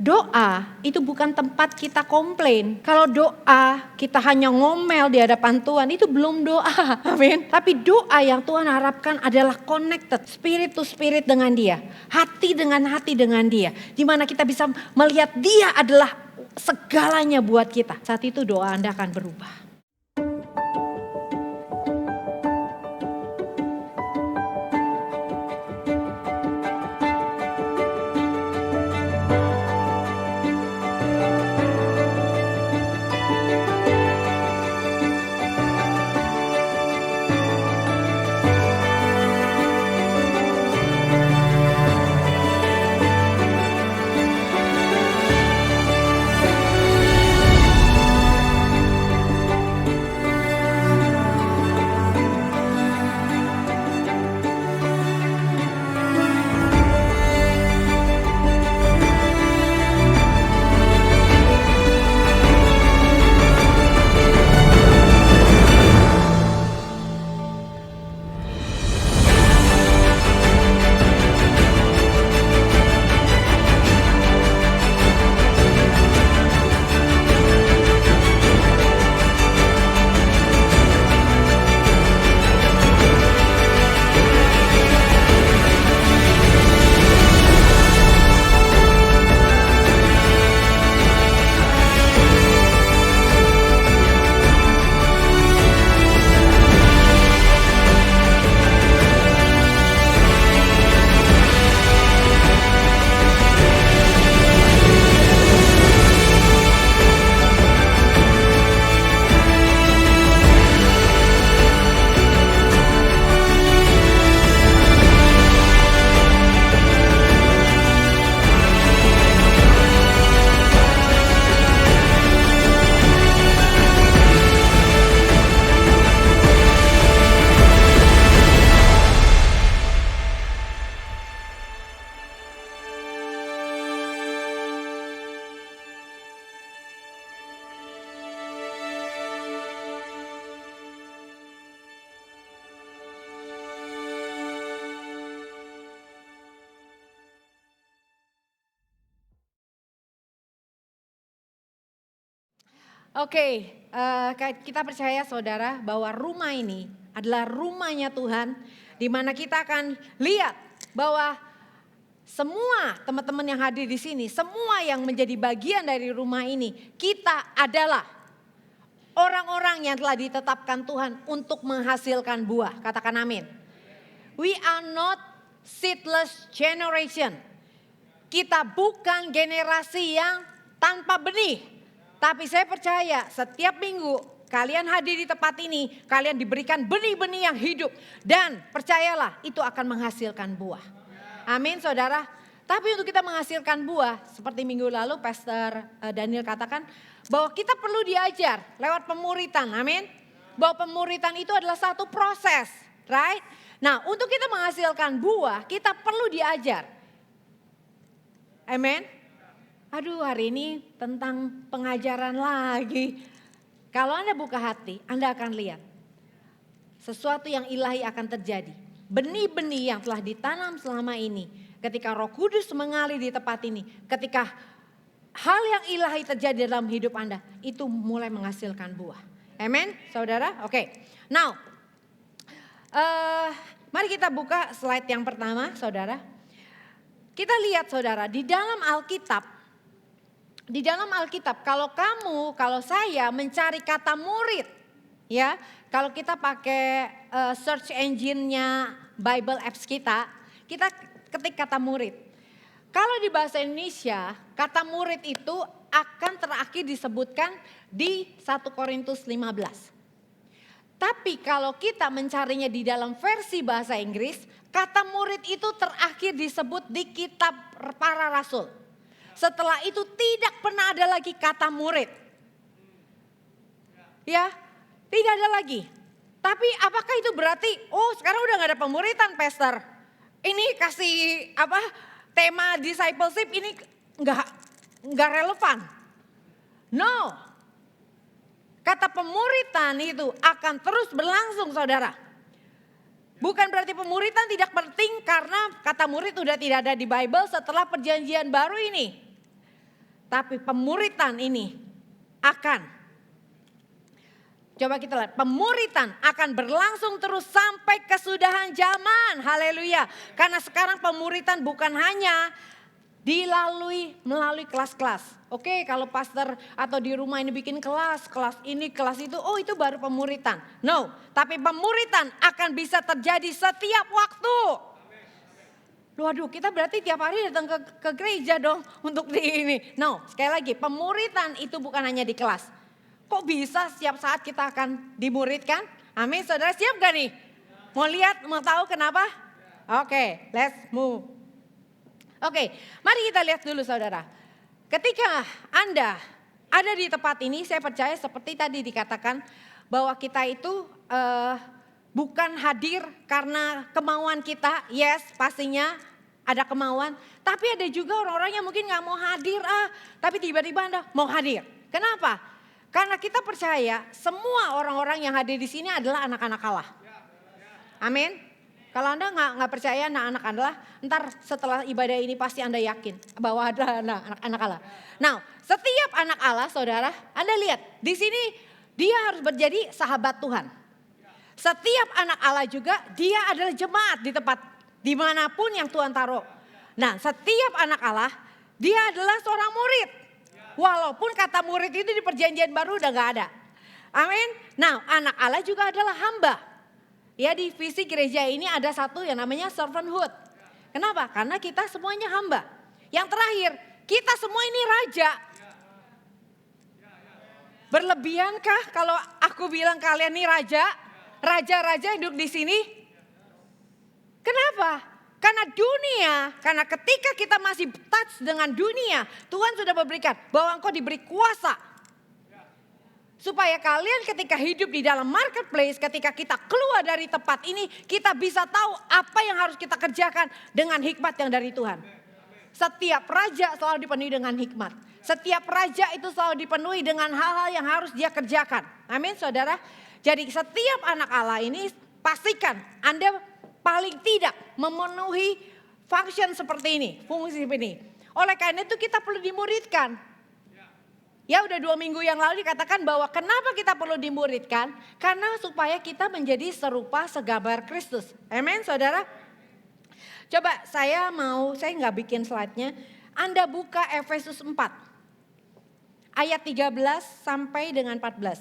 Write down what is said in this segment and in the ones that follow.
Doa itu bukan tempat kita komplain. Kalau doa kita hanya ngomel di hadapan Tuhan, itu belum doa. Amin. Tapi doa yang Tuhan harapkan adalah connected, spirit to spirit dengan Dia. Hati dengan Dia. Di mana kita bisa melihat Dia adalah segalanya buat kita. Saat itu doa Anda akan berubah. Oke, kita percaya saudara bahwa rumah ini adalah rumahnya Tuhan. Di mana kita akan lihat bahwa semua teman-teman yang hadir di sini, semua yang menjadi bagian dari rumah ini, kita adalah orang-orang yang telah ditetapkan Tuhan untuk menghasilkan buah. Katakan amin. We are not seedless generation. Kita bukan generasi yang tanpa benih. Tapi saya percaya setiap minggu kalian hadir di tempat ini, kalian diberikan benih-benih yang hidup. Dan percayalah itu akan menghasilkan buah. Amin saudara. Tapi untuk kita menghasilkan buah, seperti minggu lalu Pastor Daniel katakan, bahwa kita perlu diajar lewat pemuritan, amin. Bahwa pemuritan itu adalah satu proses, right? Nah untuk kita menghasilkan buah, kita perlu diajar. Amin. Aduh hari ini tentang pengajaran lagi. Kalau Anda buka hati, Anda akan lihat. Sesuatu yang ilahi akan terjadi. Benih-benih yang telah ditanam selama ini. Ketika Roh Kudus mengalir di tempat ini. Ketika hal yang ilahi terjadi dalam hidup Anda. Itu mulai menghasilkan buah. Amen saudara? Oke. Now, mari kita buka slide yang pertama saudara. Kita lihat saudara, di dalam Alkitab. Di dalam Alkitab, kalau saya mencari kata murid, ya, kalau kita pakai search engine-nya Bible apps kita ketik kata murid. Kalau di bahasa Indonesia, kata murid itu akan terakhir disebutkan di 1 Korintus 15. Tapi kalau kita mencarinya di dalam versi bahasa Inggris, kata murid itu terakhir disebut di kitab para rasul. Setelah itu tidak pernah ada lagi kata murid. Ya, tidak ada lagi. Tapi apakah itu berarti, sekarang udah gak ada pemuritan pastor. Ini kasih tema discipleship ini gak relevan. No. Kata pemuritan itu akan terus berlangsung saudara. Bukan berarti pemuritan tidak penting karena kata murid sudah tidak ada di Bible setelah perjanjian baru ini. Tapi pemuritan ini coba kita lihat, pemuritan akan berlangsung terus sampai kesudahan zaman. Haleluya. Karena sekarang pemuritan bukan hanya melalui kelas-kelas. Oke, kalau pastor atau di rumah ini bikin kelas ini, kelas itu, oh itu baru pemuritan. No, tapi pemuritan akan bisa terjadi setiap waktu. Waduh, kita berarti tiap hari datang ke gereja dong untuk di ini. No, sekali lagi, pemuritan itu bukan hanya di kelas. Kok bisa setiap saat kita akan dimuridkan? Amin, saudara siap gak nih? Mau lihat, mau tahu kenapa? Oke, let's move. Oke, mari kita lihat dulu saudara. Ketika Anda ada di tempat ini, saya percaya seperti tadi dikatakan bahwa kita itu bukan hadir karena kemauan kita. Yes, pastinya ada kemauan. Tapi ada juga orang-orang yang mungkin gak mau hadir, tapi tiba-tiba Anda mau hadir. Kenapa? Karena kita percaya semua orang-orang yang hadir di sini adalah anak-anak Allah. Amin. Kalau Anda nggak percaya anak-anak adalah, ntar setelah ibadah ini pasti Anda yakin bahwa ada anak-anak Allah. Nah, setiap anak Allah, saudara, Anda lihat di sini dia harus menjadi sahabat Tuhan. Setiap anak Allah juga dia adalah jemaat di tempat dimanapun yang Tuhan taruh. Nah, setiap anak Allah dia adalah seorang murid. Walaupun kata murid itu di perjanjian baru udah gak ada. Amin. Nah, anak Allah juga adalah hamba. Ya, di visi gereja ini ada satu yang namanya servanthood. Kenapa? Karena kita semuanya hamba. Yang terakhir, kita semua ini raja. Berlebihankah kalau aku bilang kalian ini raja? Raja-raja hidup di sini? Kenapa? Karena ketika kita masih touch dengan dunia, Tuhan sudah memberikan bahwa engkau diberi kuasa. Supaya kalian ketika hidup di dalam marketplace, ketika kita keluar dari tempat ini, kita bisa tahu apa yang harus kita kerjakan dengan hikmat yang dari Tuhan. Setiap raja selalu dipenuhi dengan hikmat. Setiap raja itu selalu dipenuhi dengan hal-hal yang harus dia kerjakan. Amin, saudara. Jadi setiap anak Allah ini pastikan Anda paling tidak memenuhi function seperti ini, fungsi ini. Oleh karena itu kita perlu dimuridkan. Ya udah 2 minggu yang lalu dikatakan bahwa kenapa kita perlu dimuridkan? Karena supaya kita menjadi serupa segambar Kristus. Amin saudara. Coba saya nggak bikin slide-nya. Anda buka Efesus 4. Ayat 13 sampai dengan 14.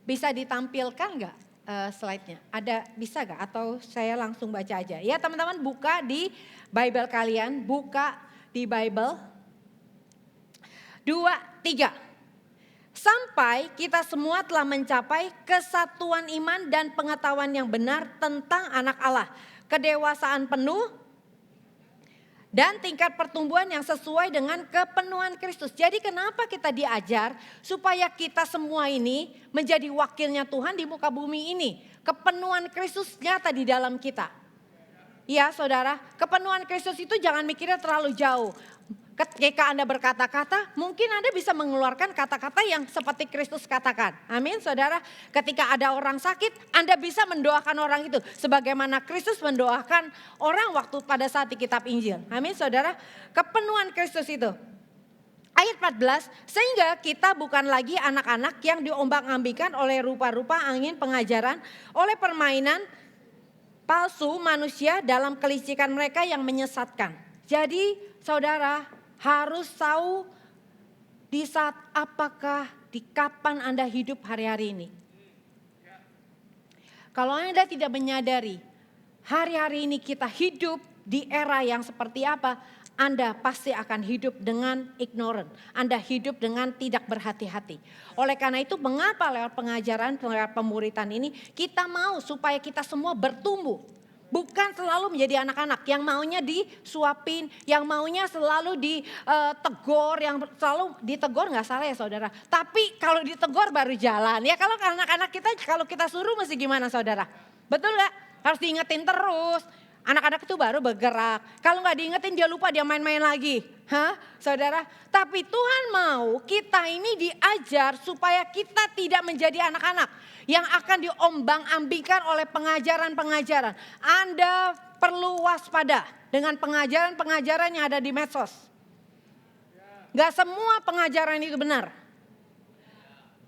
Bisa ditampilkan nggak? Slide-nya ada, bisa gak? Atau saya langsung baca aja. Ya teman-teman, buka di Bible kalian, buka di Bible. 2, 3. Sampai kita semua telah mencapai kesatuan iman dan pengetahuan yang benar tentang anak Allah, kedewasaan penuh dan tingkat pertumbuhan yang sesuai dengan kepenuhan Kristus. Jadi kenapa kita diajar supaya kita semua ini menjadi wakilnya Tuhan di muka bumi ini. Kepenuhan Kristus nyata di dalam kita. Ya saudara, kepenuhan Kristus itu jangan mikirnya terlalu jauh. Ketika Anda berkata-kata, mungkin Anda bisa mengeluarkan kata-kata yang seperti Kristus katakan. Amin saudara. Ketika ada orang sakit, Anda bisa mendoakan orang itu. Sebagaimana Kristus mendoakan orang waktu pada saat di kitab Injil. Amin saudara. Kepenuhan Kristus itu. Ayat 14, sehingga kita bukan lagi anak-anak yang diombang-ambingkan oleh rupa-rupa angin pengajaran, oleh permainan palsu manusia dalam kelicikan mereka yang menyesatkan. Jadi saudara, harus tahu di saat di kapan Anda hidup hari-hari ini. Kalau Anda tidak menyadari hari-hari ini kita hidup di era yang seperti apa, Anda pasti akan hidup dengan ignorant. Anda hidup dengan tidak berhati-hati. Oleh karena itu mengapa lewat pengajaran, lewat pemuritan ini kita mau supaya kita semua bertumbuh. Bukan selalu menjadi anak-anak yang maunya disuapin, yang maunya selalu ditegur, yang selalu ditegur nggak salah ya saudara. Tapi kalau ditegur baru jalan. Ya kalau anak-anak kita, kalau kita suruh mesti gimana saudara? Betul nggak? Harus diingetin terus. Anak-anak itu baru bergerak. Kalau nggak diingetin dia lupa, dia main-main lagi. Hah, saudara? Tapi Tuhan mau kita ini diajar supaya kita tidak menjadi anak-anak yang akan diombang-ambingkan oleh pengajaran-pengajaran. Anda perlu waspada dengan pengajaran-pengajaran yang ada di medsos. Gak semua pengajaran itu benar.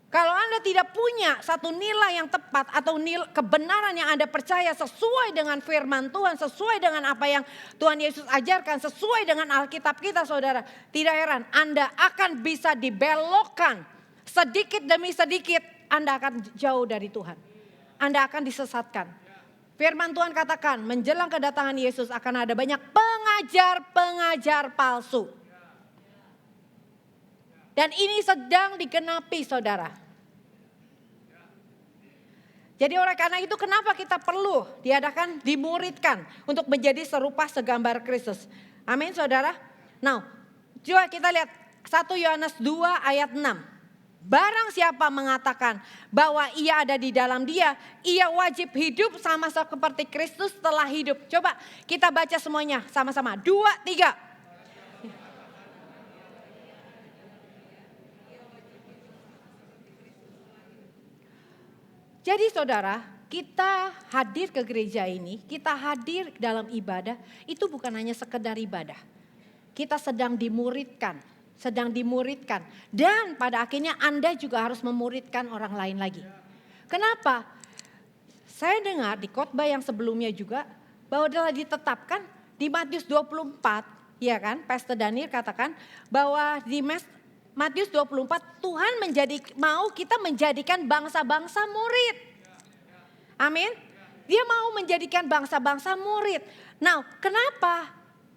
Kalau Anda tidak punya satu nilai yang tepat atau kebenaran yang Anda percaya sesuai dengan firman Tuhan, sesuai dengan apa yang Tuhan Yesus ajarkan, sesuai dengan Alkitab kita saudara. Tidak heran Anda akan bisa dibelokkan sedikit demi sedikit, Anda akan jauh dari Tuhan. Anda akan disesatkan. Firman Tuhan katakan menjelang kedatangan Yesus akan ada banyak pengajar-pengajar palsu. Dan ini sedang digenapi saudara. Jadi oleh karena itu kenapa kita perlu diadakan, dimuridkan untuk menjadi serupa segambar Kristus. Amin saudara. Nah coba kita lihat 1 Yohanes 2 ayat 6. Barang siapa mengatakan bahwa ia ada di dalam dia, ia wajib hidup sama seperti Kristus telah hidup. Coba kita baca semuanya sama-sama. 2, 3. Jadi saudara, kita hadir ke gereja ini, kita hadir dalam ibadah, itu bukan hanya sekedar ibadah. Kita sedang dimuridkan. Dan pada akhirnya Anda juga harus memuridkan orang lain lagi. Kenapa? Saya dengar di khotbah yang sebelumnya juga, bahwa telah ditetapkan di Matius 24, ya kan, Pastor Daniel katakan bahwa di Matius 24 Tuhan mau kita menjadikan bangsa-bangsa murid. Amin. Dia mau menjadikan bangsa-bangsa murid. Nah kenapa?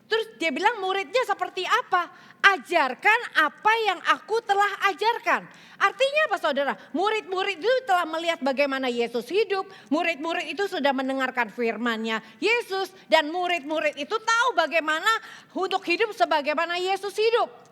Terus dia bilang muridnya seperti apa? Ajarkan apa yang aku telah ajarkan. Artinya apa saudara? Murid-murid itu telah melihat bagaimana Yesus hidup. Murid-murid itu sudah mendengarkan firman-Nya Yesus. Dan murid-murid itu tahu bagaimana untuk hidup sebagaimana Yesus hidup.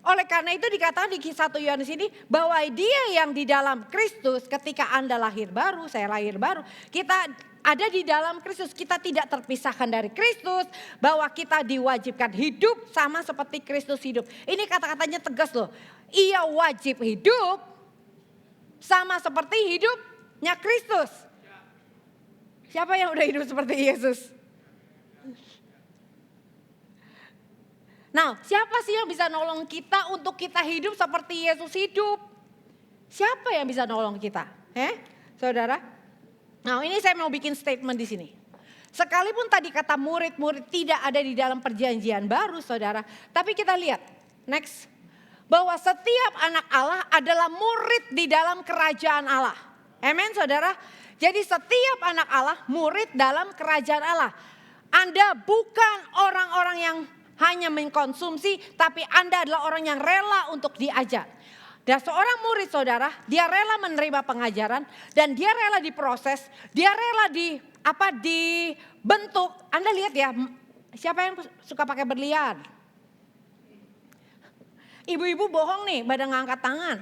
Oleh karena itu dikatakan di 1 Yohanes ini bahwa dia yang di dalam Kristus ketika Anda lahir baru, saya lahir baru, kita ada di dalam Kristus, kita tidak terpisahkan dari Kristus, bahwa kita diwajibkan hidup sama seperti Kristus hidup. Ini kata-katanya tegas loh. Ia wajib hidup sama seperti hidupnya Kristus. Siapa yang udah hidup seperti Yesus? Nah, siapa sih yang bisa nolong kita untuk kita hidup seperti Yesus hidup? Siapa yang bisa nolong kita? Saudara? Nah, ini saya mau bikin statement di sini. Sekalipun tadi kata murid-murid tidak ada di dalam perjanjian baru, saudara. Tapi kita lihat, next. Bahwa setiap anak Allah adalah murid di dalam kerajaan Allah. Amin, saudara? Jadi setiap anak Allah murid dalam kerajaan Allah. Anda bukan orang-orang yang hanya mengkonsumsi, tapi Anda adalah orang yang rela untuk diajar. Dan seorang murid saudara, dia rela menerima pengajaran dan dia rela diproses, dia rela dibentuk. Anda lihat ya, siapa yang suka pakai berlian? Ibu-ibu bohong nih, pada ngangkat tangan.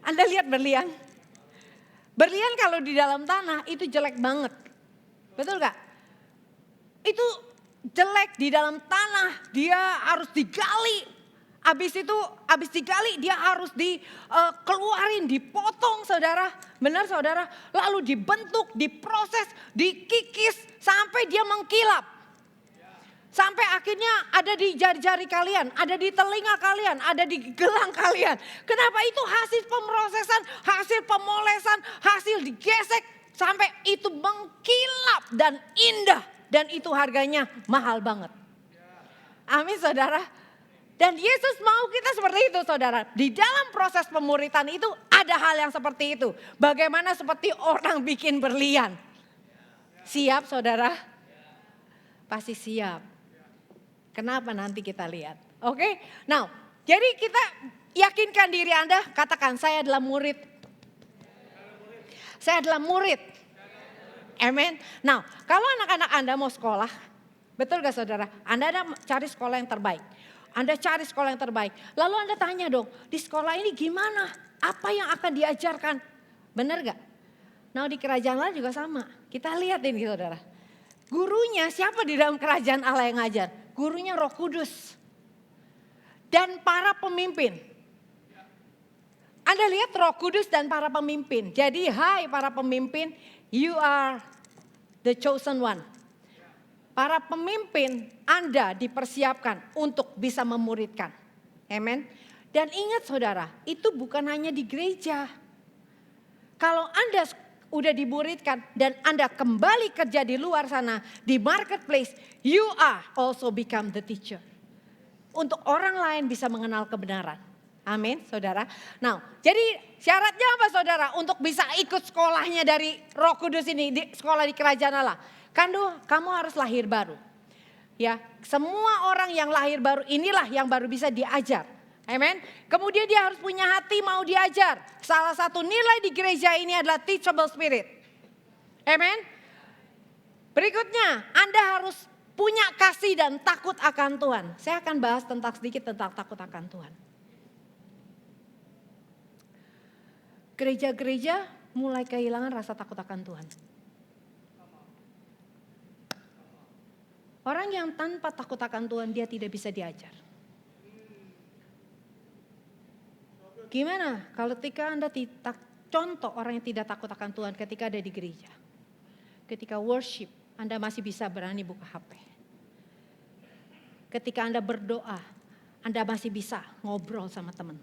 Anda lihat berlian? Berlian kalau di dalam tanah itu jelek banget. Betul gak? Itu jelek di dalam tanah, dia harus digali. Habis digali dia harus dikeluarin, dipotong saudara. Benar saudara? Lalu dibentuk, diproses, dikikis sampai dia mengkilap. Sampai akhirnya ada di jari-jari kalian, ada di telinga kalian, ada di gelang kalian. Kenapa? Itu hasil pemrosesan, hasil pemolesan, hasil digesek. Sampai itu mengkilap dan indah. Dan itu harganya mahal banget. Amin saudara. Dan Yesus mau kita seperti itu saudara. Di dalam proses pemuritan itu ada hal yang seperti itu. Bagaimana seperti orang bikin berlian. Siap saudara? Pasti siap. Kenapa nanti kita lihat. Oke. Nah jadi kita yakinkan diri Anda. Katakan saya adalah murid. Saya adalah murid. Amen. Nah, kalau anak-anak Anda mau sekolah, betul gak saudara? Anda cari sekolah yang terbaik. Anda cari sekolah yang terbaik. Lalu Anda tanya dong, di sekolah ini gimana? Apa yang akan diajarkan? Benar gak? Nah di kerajaan Allah juga sama. Kita lihat ini saudara. Gurunya siapa di dalam kerajaan Allah yang ngajar? Gurunya Roh Kudus. Dan para pemimpin. Anda lihat Roh Kudus dan para pemimpin. Jadi hai para pemimpin, you are the chosen one. Para pemimpin Anda dipersiapkan untuk bisa memuridkan. Amen. Dan ingat saudara, itu bukan hanya di gereja. Kalau Anda udah dimuridkan dan Anda kembali kerja di luar sana, di marketplace, you are also become the teacher. Untuk orang lain bisa mengenal kebenaran. Amin, saudara. Nah, jadi syaratnya apa saudara untuk bisa ikut sekolahnya dari Roh Kudus ini, sekolah di kerajaan Allah? Kamu harus lahir baru. Ya, semua orang yang lahir baru inilah yang baru bisa diajar. Amen. Kemudian dia harus punya hati mau diajar. Salah satu nilai di gereja ini adalah teachable spirit. Amen. Berikutnya, Anda harus punya kasih dan takut akan Tuhan. Saya akan bahas sedikit tentang takut akan Tuhan. Gereja-gereja mulai kehilangan rasa takut akan Tuhan. Orang yang tanpa takut akan Tuhan dia tidak bisa diajar. Gimana kalau ketika Anda contoh orang yang tidak takut akan Tuhan ketika ada di gereja. Ketika worship Anda masih bisa berani buka HP. Ketika Anda berdoa Anda masih bisa ngobrol sama teman.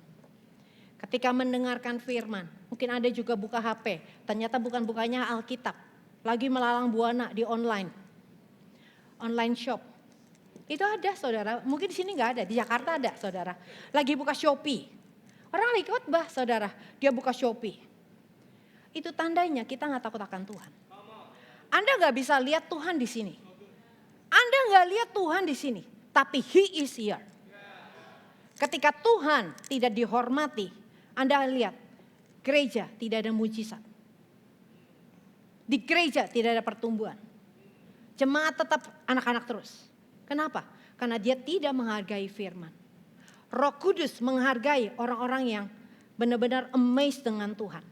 Ketika mendengarkan firman mungkin Anda juga buka HP. Ternyata bukan-bukannya Alkitab. Lagi melalang buana di online shop. Itu ada saudara, mungkin di sini nggak ada, di Jakarta ada saudara. Lagi buka Shopee. Orang lagi khotbah saudara, dia buka Shopee. Itu tandanya kita nggak takut akan Tuhan. Anda nggak bisa lihat Tuhan di sini. Anda nggak lihat Tuhan di sini, tapi He is here. Ketika Tuhan tidak dihormati, Anda lihat gereja tidak ada mujizat. Di gereja tidak ada pertumbuhan. Jemaat tetap anak-anak terus. Kenapa? Karena dia tidak menghargai firman. Roh Kudus menghargai orang-orang yang benar-benar amazed dengan Tuhan.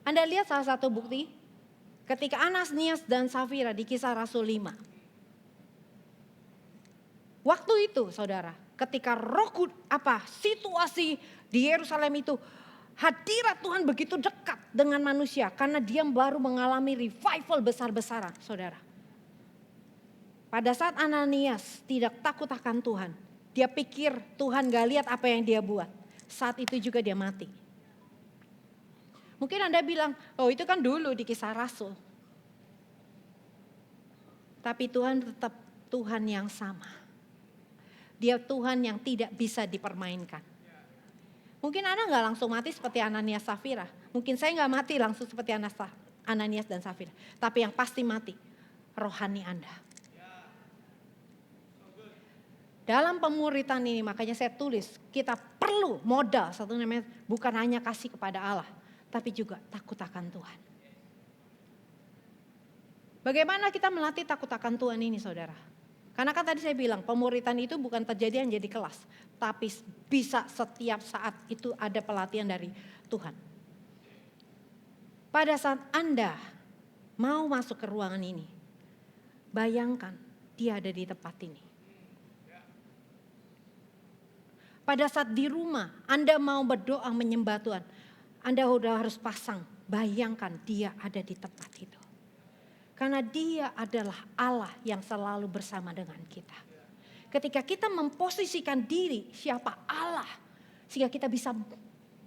Anda lihat salah satu bukti ketika Ananias dan Safira di Kisah Rasul 5. Waktu itu saudara, ketika situasi di Yerusalem itu hadirat Tuhan begitu dekat dengan manusia karena dia baru mengalami revival besar-besaran, saudara. Pada saat Ananias tidak takut akan Tuhan, dia pikir Tuhan gak lihat apa yang dia buat. Saat itu juga dia mati. Mungkin Anda bilang, oh itu kan dulu di Kisah Rasul. Tapi Tuhan tetap Tuhan yang sama. Dia Tuhan yang tidak bisa dipermainkan. Mungkin Anda gak langsung mati seperti Ananias Safira. Mungkin saya gak mati langsung seperti Ananias dan Safira. Tapi yang pasti mati, rohani Anda. Dalam pemuritan ini makanya saya tulis kita perlu modal satu namanya bukan hanya kasih kepada Allah. Tapi juga takut akan Tuhan. Bagaimana kita melatih takut akan Tuhan ini saudara? Karena kan tadi saya bilang pemuritan itu bukan terjadi hanya di kelas. Tapi bisa setiap saat itu ada pelatihan dari Tuhan. Pada saat Anda mau masuk ke ruangan ini. Bayangkan dia ada di tempat ini. Pada saat di rumah Anda mau berdoa menyembah Tuhan. Anda udah harus pasang, bayangkan dia ada di tempat itu. Karena dia adalah Allah yang selalu bersama dengan kita. Ketika kita memposisikan diri siapa Allah. Sehingga kita bisa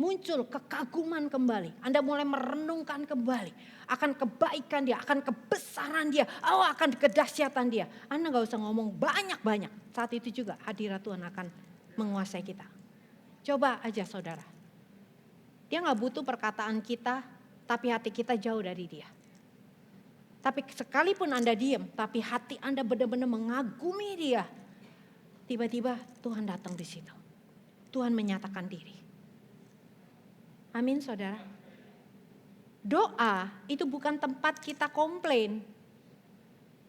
muncul kekaguman kembali. Anda mulai merenungkan kembali. Akan kebaikan dia, akan kebesaran dia. Akan kedahsyatan dia. Anda gak usah ngomong banyak-banyak. Saat itu juga hadirat Tuhan akan menguasai kita. Coba aja saudara. Dia gak butuh perkataan kita, tapi hati kita jauh dari dia. Tapi sekalipun Anda diam, tapi hati Anda benar-benar mengagumi dia. Tiba-tiba Tuhan datang di situ. Tuhan menyatakan diri. Amin saudara. Doa itu bukan tempat kita komplain.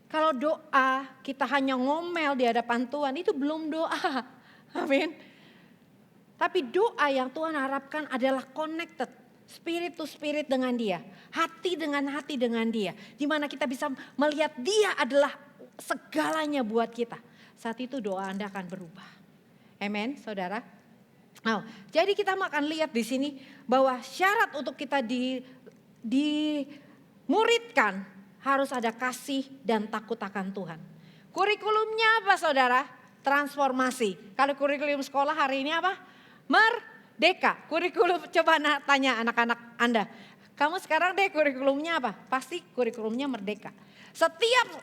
Kalau doa kita hanya ngomel di hadapan Tuhan, itu belum doa. Amin. Tapi doa yang Tuhan harapkan adalah connected. Spirit to spirit dengan dia. Hati dengan dia. Dimana kita bisa melihat dia adalah segalanya buat kita. Saat itu doa Anda akan berubah. Amen, saudara. Oh, jadi kita akan lihat di sini bahwa syarat untuk kita dimuridkan harus ada kasih dan takut akan Tuhan. Kurikulumnya apa saudara? Transformasi. Kalau kurikulum sekolah hari ini apa? Merdeka. Kurikulum, coba tanya anak-anak Anda. Kamu sekarang deh kurikulumnya apa? Pasti kurikulumnya merdeka. Setiap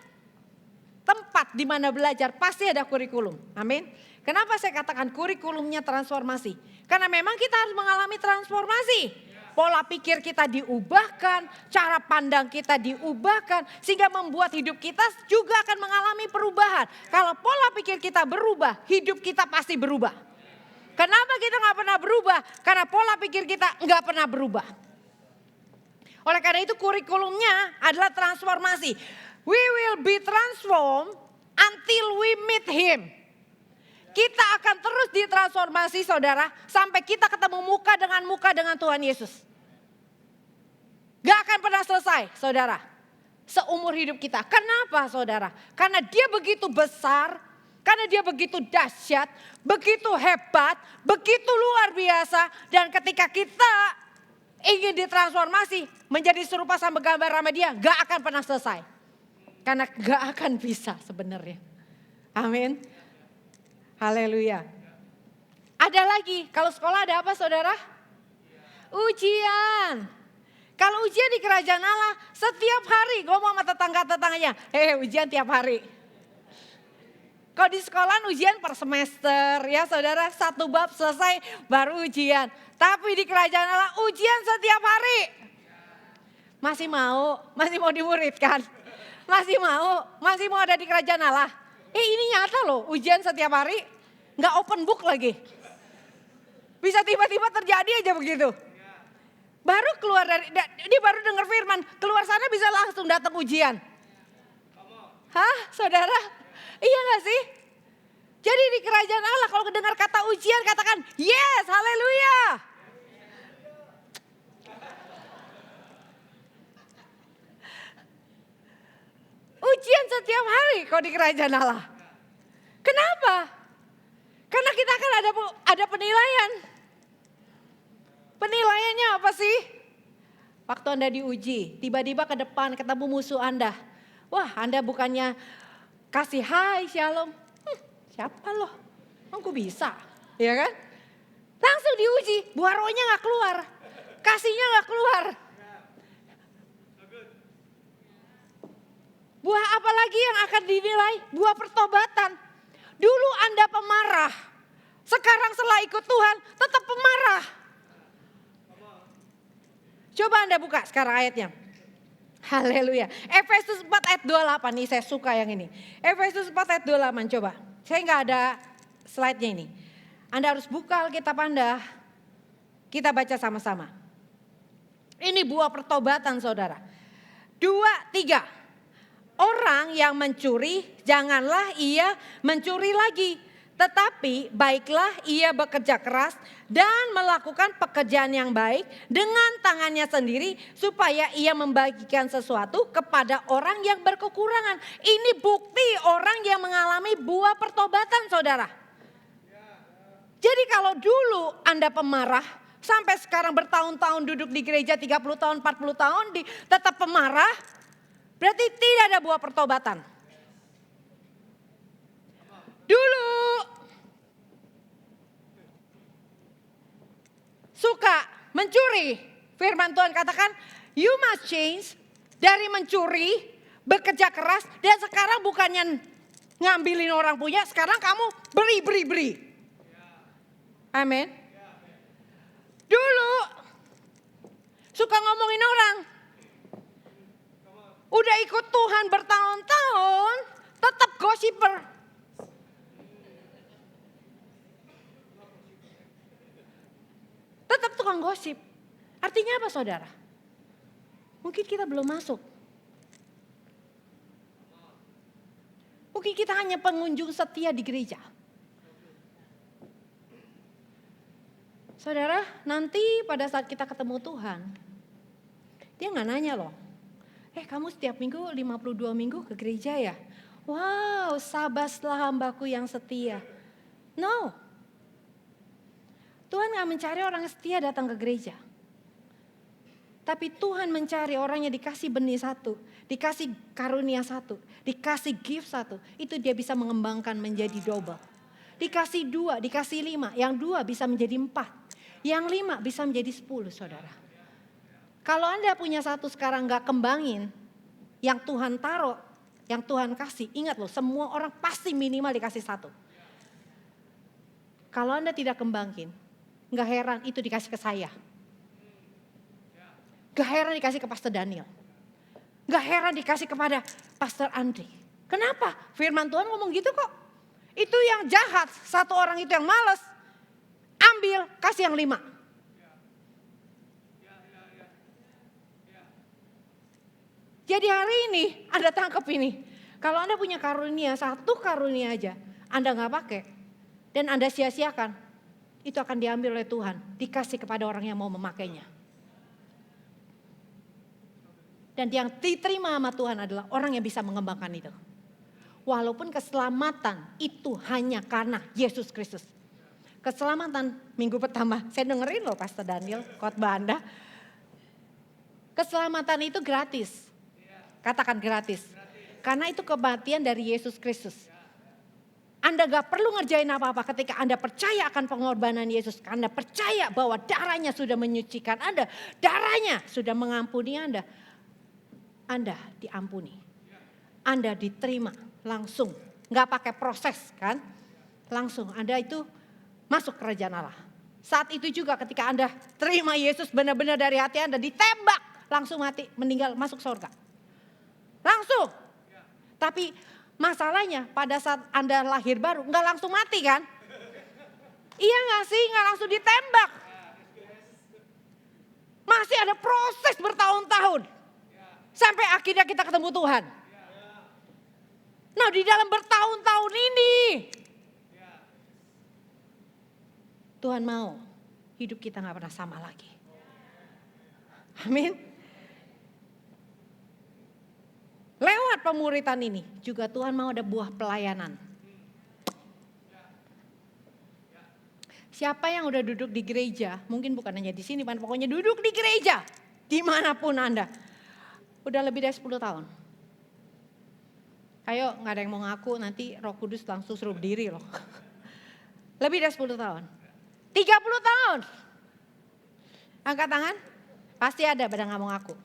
tempat di mana belajar pasti ada kurikulum. Amin. Kenapa saya katakan kurikulumnya transformasi? Karena memang kita harus mengalami transformasi. Pola pikir kita diubahkan, cara pandang kita diubahkan, sehingga membuat hidup kita juga akan mengalami perubahan. Kalau pola pikir kita berubah, hidup kita pasti berubah. Kenapa kita nggak pernah berubah? Karena pola pikir kita nggak pernah berubah. Oleh karena itu kurikulumnya adalah transformasi. We will be transformed until we meet Him. Kita akan terus ditransformasi saudara, sampai kita ketemu muka dengan Tuhan Yesus. Gak akan pernah selesai saudara, seumur hidup kita. Kenapa saudara? Karena dia begitu besar, karena dia begitu dahsyat, begitu hebat, begitu luar biasa. Dan ketika kita ingin ditransformasi menjadi serupa sama gambar sama dia, gak akan pernah selesai. Karena gak akan bisa sebenarnya. Amin. Haleluya. Ada lagi, kalau sekolah ada apa saudara? Ujian. Kalau ujian di kerajaan Allah setiap hari, ngomong sama tetangga-tetangganya, ujian tiap hari. Kalau di sekolah ujian per semester ya saudara, satu bab selesai baru ujian. Tapi di kerajaan Allah ujian setiap hari. Masih mau dimuridkan? Masih mau ada di kerajaan Allah? Ini nyata loh, ujian setiap hari, nggak open book lagi. Bisa tiba-tiba terjadi aja begitu. Baru keluar dia baru dengar firman, keluar sana bisa langsung datang ujian. Hah saudara? Iya gak sih? Jadi di kerajaan Allah kalau dengar kata ujian katakan yes, haleluya. Ujian setiap hari kalau di kerajaan Allah. Kenapa? Karena kita akan ada penilaian. Penilaiannya apa sih? Waktu Anda diuji, tiba-tiba ke depan ketemu musuh Anda. Wah, Anda bukannya kasih hai shalom. Siapa loh? Aku bisa, ya kan? Langsung diuji, buah rohnya gak keluar. Kasihnya gak keluar. Buah apa lagi yang akan dinilai? Buah pertobatan. Dulu Anda pemarah. Sekarang setelah ikut Tuhan tetap pemarah. Coba Anda buka sekarang ayatnya. Haleluya. Efesus 4 ayat 28 nih, saya suka yang ini. Efesus 4 ayat 28 coba. Saya nggak ada slide-nya ini. Anda harus buka Alkitab Anda. Kita baca sama-sama. Ini buah pertobatan saudara. 2, 3. Orang yang mencuri, janganlah ia mencuri lagi. Tetapi baiklah ia bekerja keras dan melakukan pekerjaan yang baik dengan tangannya sendiri, supaya ia membagikan sesuatu kepada orang yang berkekurangan. Ini bukti orang yang mengalami buah pertobatan saudara. Jadi kalau dulu Anda pemarah, sampai sekarang bertahun-tahun duduk di gereja 30 tahun, 40 tahun tetap pemarah, berarti tidak ada buah pertobatan. Dulu suka mencuri, firman Tuhan katakan you must change dari mencuri, bekerja keras, dan sekarang bukannya ngambilin orang punya, sekarang kamu beri. Amin. Dulu suka ngomongin orang, udah ikut Tuhan bertahun-tahun, tetap gossiper. Tetap tukang gosip. Artinya apa saudara? Mungkin kita belum masuk. Mungkin kita hanya pengunjung setia di gereja. Saudara, nanti pada saat kita ketemu Tuhan, dia nggak nanya loh, kamu setiap minggu 52 minggu ke gereja ya? Wow, sabaslah hambaku yang setia. No, Tuhan gak mencari orang yang setia datang ke gereja. Tapi Tuhan mencari orang yang dikasih benih satu, dikasih karunia satu, dikasih gift satu. Itu dia bisa mengembangkan menjadi double. Dikasih 2, dikasih 5, yang 2 bisa menjadi 4. Yang 5 bisa menjadi 10, saudara. Kalau Anda punya satu sekarang gak kembangin, yang Tuhan taruh, yang Tuhan kasih, ingat loh, semua orang pasti minimal dikasih 1. Kalau Anda tidak kembangin, gak heran itu dikasih ke saya. Gak heran dikasih ke Pastor Daniel. Gak heran dikasih kepada Pastor Andri. Kenapa? Firman Tuhan ngomong gitu kok. Itu yang jahat, satu orang itu yang malas. Ambil, kasih yang 5. Jadi hari ini Anda tangkap ini. Kalau Anda punya karunia, satu karunia aja, Anda gak pakai. Dan Anda sia-siakan, itu akan diambil oleh Tuhan, dikasih kepada orang yang mau memakainya. Dan yang diterima sama Tuhan adalah orang yang bisa mengembangkan itu. Walaupun keselamatan itu hanya karena Yesus Kristus. Keselamatan minggu pertama, saya dengerin loh Pastor Daniel, khotbah Anda. Keselamatan itu gratis. Katakan gratis. Karena itu kematian dari Yesus Kristus. Anda gak perlu ngerjain apa-apa ketika Anda percaya akan pengorbanan Yesus. Anda percaya bahwa darahnya sudah menyucikan Anda. Darahnya sudah mengampuni Anda. Anda diampuni. Anda diterima langsung. Gak pakai proses kan. Langsung Anda itu masuk kerajaan Allah. Saat itu juga ketika Anda terima Yesus benar-benar dari hati Anda. Ditembak langsung mati, meninggal, masuk surga. Langsung. Tapi masalahnya pada saat Anda lahir baru gak langsung mati kan? Iya gak sih? Gak langsung ditembak. Masih ada proses bertahun-tahun. Sampai akhirnya kita ketemu Tuhan. Nah di dalam bertahun-tahun ini. Tuhan mau hidup kita gak pernah sama lagi. Amin. Lewat pemuritan ini juga Tuhan mau ada buah pelayanan. Siapa yang udah duduk di gereja, mungkin bukan hanya di sini, pokoknya duduk di gereja, dimanapun Anda. Udah lebih dari 10 tahun. Ayo gak ada yang mau ngaku, nanti Roh Kudus langsung suruh berdiri loh. Lebih dari 10 tahun. 30 tahun. Angkat tangan, pasti ada pada gak mau ngaku.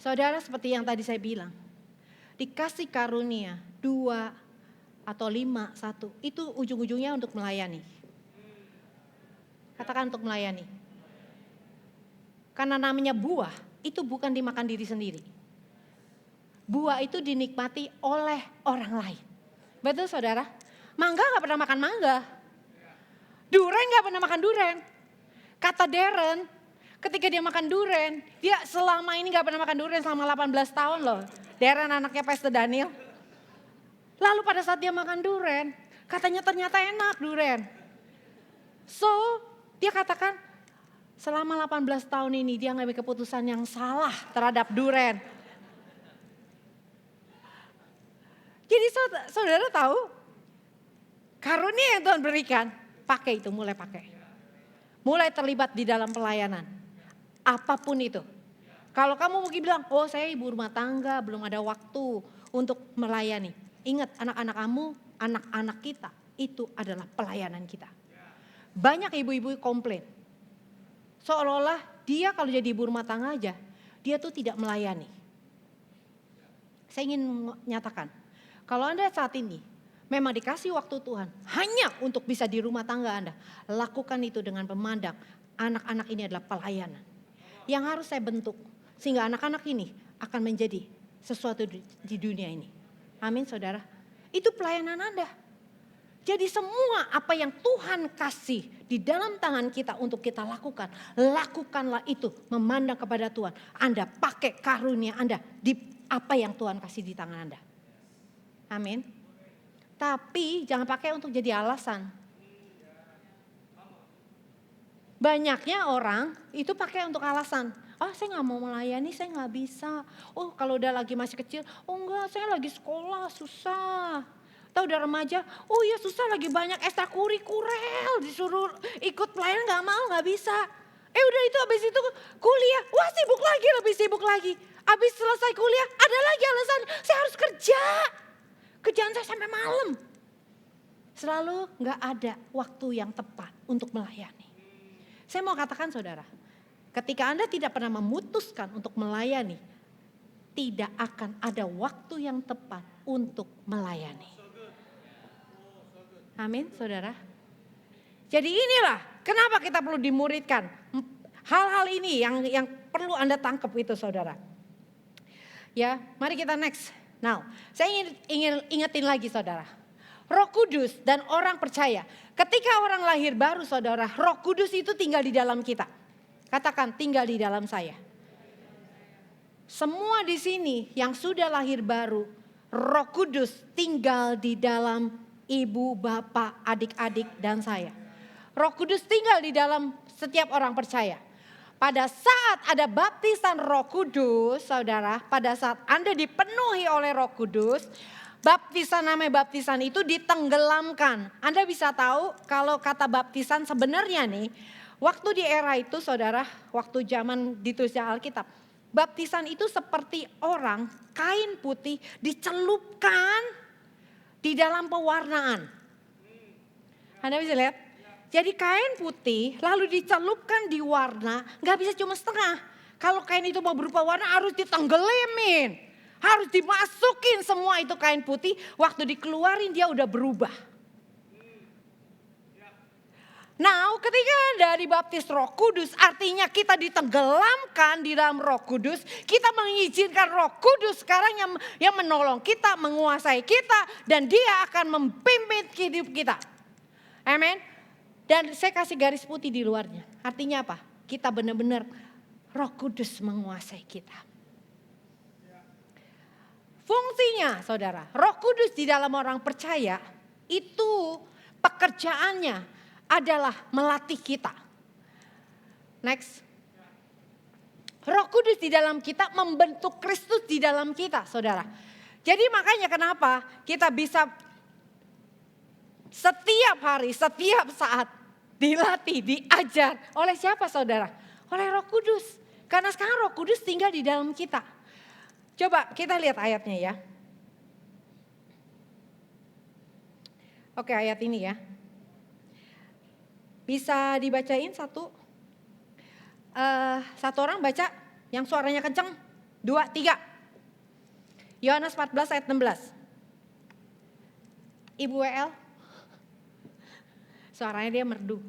Saudara seperti yang tadi saya bilang, dikasih karunia 2 atau 5, 1, itu ujung-ujungnya untuk melayani. Katakan untuk melayani. Karena namanya buah, itu bukan dimakan diri sendiri. Buah itu dinikmati oleh orang lain. Betul saudara? Mangga gak pernah makan mangga. Duren gak pernah makan duren. Kata Darren, ketika dia makan durian, dia selama ini gak pernah makan durian selama 18 tahun loh. Darren anaknya Pastor Daniel. Lalu pada saat dia makan durian, katanya ternyata enak durian. So, dia katakan selama 18 tahun ini dia ngambil keputusan yang salah terhadap durian. Jadi saudara tahu, karunia yang Tuhan berikan, pakai itu, mulai pakai. Mulai terlibat di dalam pelayanan. Apapun itu. Kalau kamu mungkin bilang, oh saya ibu rumah tangga, belum ada waktu untuk melayani. Ingat anak-anak kamu, anak-anak kita, itu adalah pelayanan kita. Banyak ibu-ibu komplain. Seolah-olah dia kalau jadi ibu rumah tangga aja, dia tuh tidak melayani. Saya ingin menyatakan, kalau Anda saat ini memang dikasih waktu Tuhan hanya untuk bisa di rumah tangga Anda, lakukan itu dengan memandang anak-anak ini adalah pelayanan. Yang harus saya bentuk sehingga anak-anak ini akan menjadi sesuatu di dunia ini. Amin saudara. Itu pelayanan Anda. Jadi semua apa yang Tuhan kasih di dalam tangan kita untuk kita lakukan. Lakukanlah itu memandang kepada Tuhan. Anda pakai karunia Anda di apa yang Tuhan kasih di tangan Anda. Amin. Tapi jangan pakai untuk jadi alasan. banyaknya orang itu pakai untuk alasan. Saya nggak mau melayani, saya nggak bisa. Kalau udah lagi masih kecil, enggak, saya lagi sekolah, susah. Atau udah remaja, ya susah, lagi banyak ekstrakurikuler, disuruh ikut pelayanan nggak mau, nggak bisa. Udah itu habis itu kuliah, sibuk lagi, lebih sibuk lagi. Habis selesai kuliah, ada lagi alasan, saya harus kerja. Kerjaan saya sampai malam. Selalu nggak ada waktu yang tepat untuk melayani. Saya mau katakan saudara, ketika Anda tidak pernah memutuskan untuk melayani, tidak akan ada waktu yang tepat untuk melayani. Amin, saudara. Jadi inilah kenapa kita perlu dimuridkan. Hal-hal ini yang perlu Anda tangkap itu, saudara. Ya, mari kita next. Now, saya ingin ingetin lagi, saudara. Roh Kudus dan orang percaya. Ketika orang lahir baru, saudara, Roh Kudus itu tinggal di dalam kita. Katakan, tinggal di dalam saya. Semua di sini yang sudah lahir baru, Roh Kudus tinggal di dalam ibu, bapak, adik-adik, dan saya. Roh Kudus tinggal di dalam setiap orang percaya. Pada saat ada baptisan Roh Kudus, saudara, pada saat Anda dipenuhi oleh Roh Kudus, namanya baptisan itu ditenggelamkan. Anda bisa tahu kalau kata baptisan sebenarnya nih, waktu di era itu saudara, waktu zaman ditulisnya Alkitab, baptisan itu seperti orang kain putih dicelupkan di dalam pewarnaan. Anda bisa lihat? Jadi kain putih lalu dicelupkan di warna, gak bisa cuma setengah. Kalau kain itu mau berubah warna harus ditenggelamin. Harus dimasukin semua itu kain putih, waktu dikeluarin dia udah berubah. Nah, ketika dari baptis Roh Kudus artinya kita ditenggelamkan di dalam Roh Kudus, kita mengizinkan Roh Kudus sekarang yang menolong kita, menguasai kita, dan dia akan memimpin hidup kita. Amin. Dan saya kasih garis putih di luarnya. Artinya apa? Kita benar-benar Roh Kudus menguasai kita. Fungsinya saudara, Roh Kudus di dalam orang percaya itu pekerjaannya adalah melatih kita. Next. Roh Kudus di dalam kita membentuk Kristus di dalam kita, saudara. Jadi makanya kenapa kita bisa setiap hari, setiap saat dilatih, diajar oleh siapa saudara? Oleh Roh Kudus. Karena sekarang Roh Kudus tinggal di dalam kita. Coba kita lihat ayatnya ya. Oke, ayat ini ya. Bisa dibacain satu? Satu orang baca yang suaranya kenceng. 2, 3. Yohanes 14 ayat 16. Ibu WL. Suaranya dia merdu.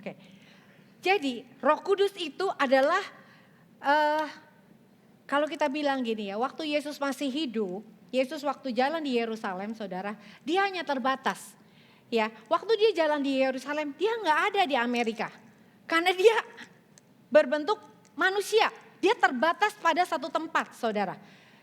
Oke. Jadi Roh Kudus itu adalah kalau kita bilang gini ya, waktu Yesus masih hidup, Yesus waktu jalan di Yerusalem, saudara, dia hanya terbatas. Ya, waktu dia jalan di Yerusalem, dia nggak ada di Amerika, karena dia berbentuk manusia. Dia terbatas pada satu tempat, saudara.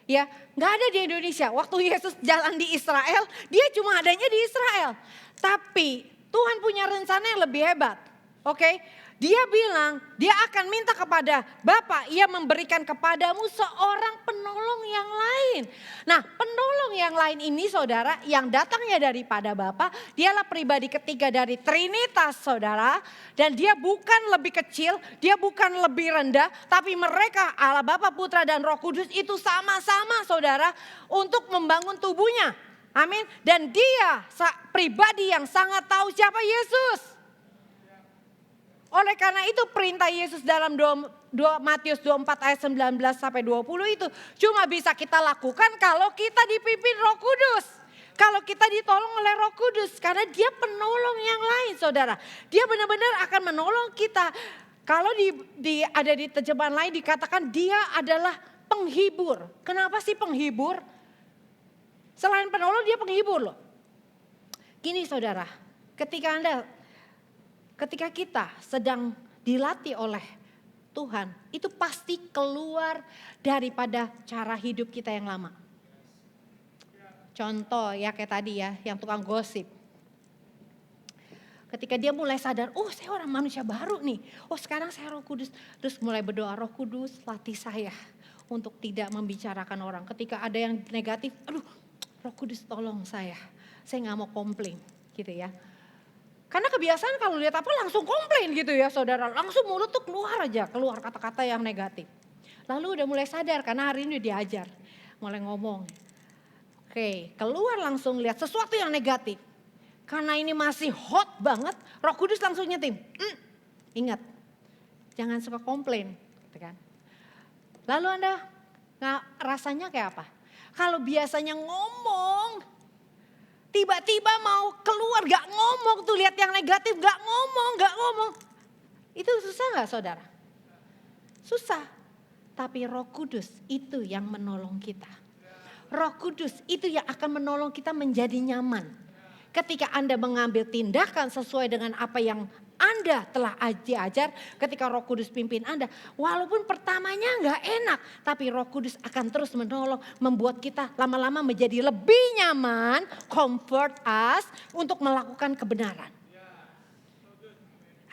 Ya, nggak ada di Indonesia. Waktu Yesus jalan di Israel, dia cuma adanya di Israel. Tapi Tuhan punya rencana yang lebih hebat. Oke, dia bilang dia akan minta kepada Bapa, ia memberikan kepadamu seorang penolong yang lain. Nah, penolong yang lain ini saudara yang datangnya daripada Bapa, dialah pribadi ketiga dari Trinitas saudara. Dan dia bukan lebih kecil, dia bukan lebih rendah, tapi mereka Allah Bapa, Putra dan Roh Kudus itu sama-sama saudara untuk membangun tubuhnya. Amin. Dan dia pribadi yang sangat tahu siapa Yesus. Oleh karena itu perintah Yesus dalam Matius 24 ayat 19 sampai 20 itu cuma bisa kita lakukan kalau kita dipimpin Roh Kudus. Kalau kita ditolong oleh Roh Kudus, karena dia penolong yang lain saudara. Dia benar-benar akan menolong kita. Kalau ada di terjemahan lain dikatakan dia adalah penghibur. Kenapa sih penghibur? Selain penolong dia penghibur loh. Gini saudara, ketika kita sedang dilatih oleh Tuhan, itu pasti keluar daripada cara hidup kita yang lama. Contoh ya kayak tadi ya, yang tukang gosip. Ketika dia mulai sadar, oh saya orang manusia baru nih. Oh sekarang saya Roh Kudus. Terus mulai berdoa, Roh Kudus latih saya untuk tidak membicarakan orang. Ketika ada yang negatif, aduh Roh Kudus tolong saya gak mau komplain gitu ya. Karena kebiasaan kalau lihat apa langsung komplain gitu ya saudara. Langsung mulut tuh keluar kata-kata yang negatif. Lalu udah mulai sadar karena hari ini diajar. Mulai ngomong. Oke, keluar langsung lihat sesuatu yang negatif. Karena ini masih hot banget, Roh Kudus langsung nyetim. Ingat, jangan suka komplain. Gitu kan. Lalu Anda rasanya kayak apa? Kalau biasanya ngomong, tiba-tiba mau keluar gak ngomong tuh, lihat yang negatif gak ngomong. Itu susah gak saudara? Susah. Tapi Roh Kudus itu yang menolong kita. Roh Kudus itu yang akan menolong kita menjadi nyaman. Ketika Anda mengambil tindakan sesuai dengan apa yang Anda telah diajar, ketika Roh Kudus pimpin Anda, walaupun pertamanya gak enak, tapi Roh Kudus akan terus menolong, membuat kita lama-lama menjadi lebih nyaman, comfort us untuk melakukan kebenaran.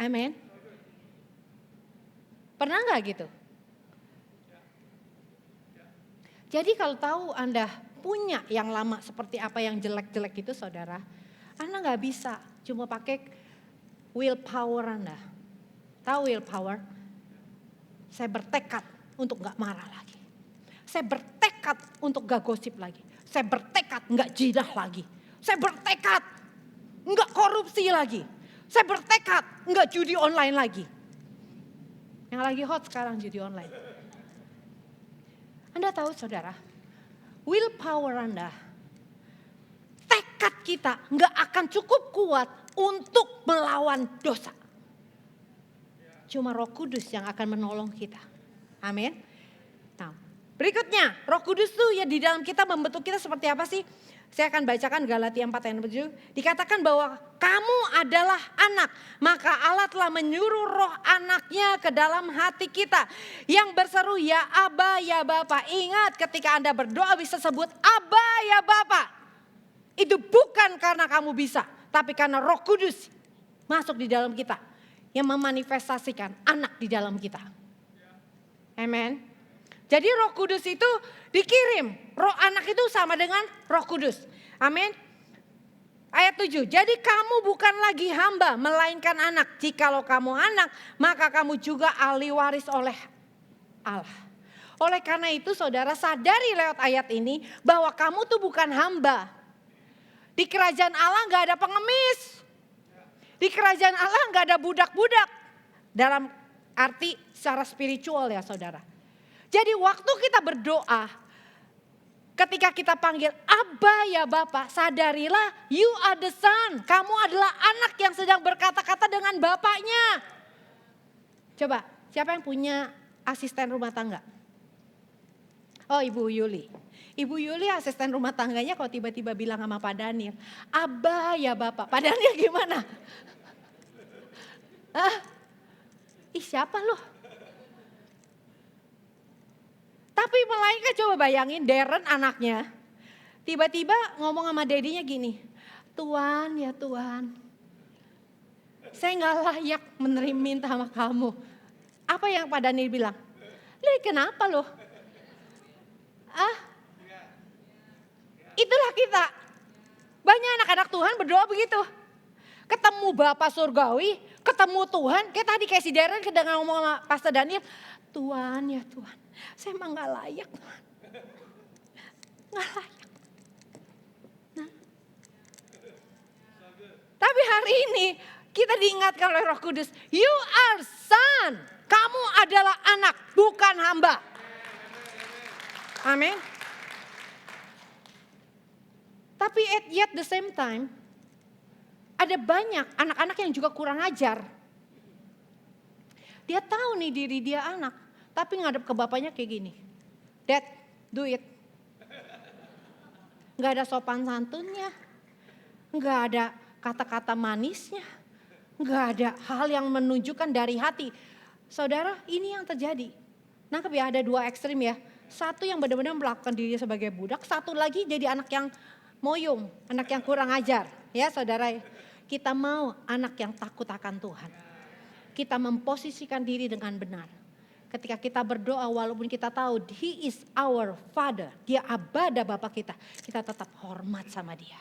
Amin. Pernah gak gitu? Jadi kalau tahu Anda punya yang lama seperti apa yang jelek-jelek itu saudara, Anda gak bisa cuma pakai willpower Anda. Tahu willpower? Saya bertekad untuk gak marah lagi. Saya bertekad untuk gak gosip lagi. Saya bertekad gak jidah lagi. Saya bertekad gak korupsi lagi. Saya bertekad gak judi online lagi. Yang lagi hot sekarang judi online. Anda tahu saudara, willpower Anda, tekad kita gak akan cukup kuat untuk melawan dosa. Cuma Roh Kudus yang akan menolong kita. Amin. Nah, berikutnya Roh Kudus tuh ya di dalam kita membentuk kita seperti apa sih? Saya akan bacakan Galatia 4 ayat 7. Dikatakan bahwa kamu adalah anak. Maka Allah telah menyuruh roh anaknya ke dalam hati kita. Yang berseru ya Aba ya Bapa. Ingat ketika Anda berdoa bisa sebut Aba ya Bapa. Itu bukan karena kamu bisa. Tapi karena Roh Kudus masuk di dalam kita. Yang memanifestasikan anak di dalam kita. Amen. Jadi Roh Kudus itu dikirim. Roh anak itu sama dengan Roh Kudus. Amin. Ayat 7. Jadi kamu bukan lagi hamba melainkan anak. Jikalau kamu anak maka kamu juga ahli waris oleh Allah. Oleh karena itu saudara sadari lewat ayat ini bahwa kamu tuh bukan hamba. Di kerajaan Allah gak ada pengemis. Di kerajaan Allah gak ada budak-budak. Dalam arti secara spiritual ya saudara. Jadi waktu kita berdoa, ketika kita panggil Abba ya Bapa, sadarilah you are the son. Kamu adalah anak yang sedang berkata-kata dengan bapaknya. Coba, siapa yang punya asisten rumah tangga? Oh Ibu Yuli. Ibu Yuli asisten rumah tangganya kalau tiba-tiba bilang sama Pak Daniel, Abba ya Bapak. Pak Daniel gimana? Siapa loh? Tapi melainkan coba bayangin Darren anaknya. Tiba-tiba ngomong sama dedinya gini. Tuhan ya Tuhan. Saya gak layak minta sama kamu. Apa yang Pak Daniel bilang? Kenapa loh? Itulah kita. Banyak anak-anak Tuhan berdoa begitu. Ketemu Bapa Surgawi, ketemu Tuhan. Kayak si Darren kedengar ngomong sama Pastor Daniel. Tuhan ya Tuhan, saya emang gak layak Tuhan. Gak layak. Nah. Tapi hari ini kita diingatkan oleh Roh Kudus. You are son. Kamu adalah anak, bukan hamba. Amin. Tapi yet the same time, ada banyak anak-anak yang juga kurang ajar. Dia tahu nih diri dia anak, tapi ngadep ke bapaknya kayak gini. Dad, do it. Gak ada sopan santunnya. Enggak ada kata-kata manisnya. Enggak ada hal yang menunjukkan dari hati. Saudara, ini yang terjadi. Nangkep ya, ada dua ekstrim ya. Satu yang benar-benar melakukan dirinya sebagai budak, satu lagi jadi anak yang moyong, anak yang kurang ajar. Ya saudara, kita mau anak yang takut akan Tuhan. Kita memposisikan diri dengan benar. Ketika kita berdoa walaupun kita tahu He is our Father, Dia abada Bapa kita tetap hormat sama Dia.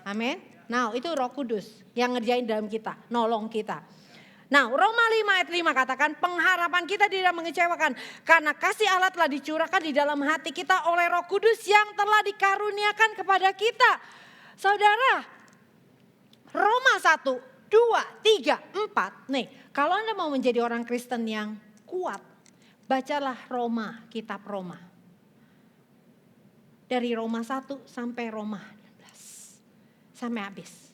Amin. Nah itu Roh Kudus yang ngerjain dalam kita, nolong kita. Nah Roma 5 ayat 5 katakan pengharapan kita tidak mengecewakan. Karena kasih Allah telah dicurahkan di dalam hati kita oleh Roh Kudus yang telah dikaruniakan kepada kita. Saudara, Roma 1, 2, 3, 4. Nih kalau Anda mau menjadi orang Kristen yang kuat, bacalah Roma, kitab Roma. Dari Roma 1 sampai Roma 16. Sampai habis.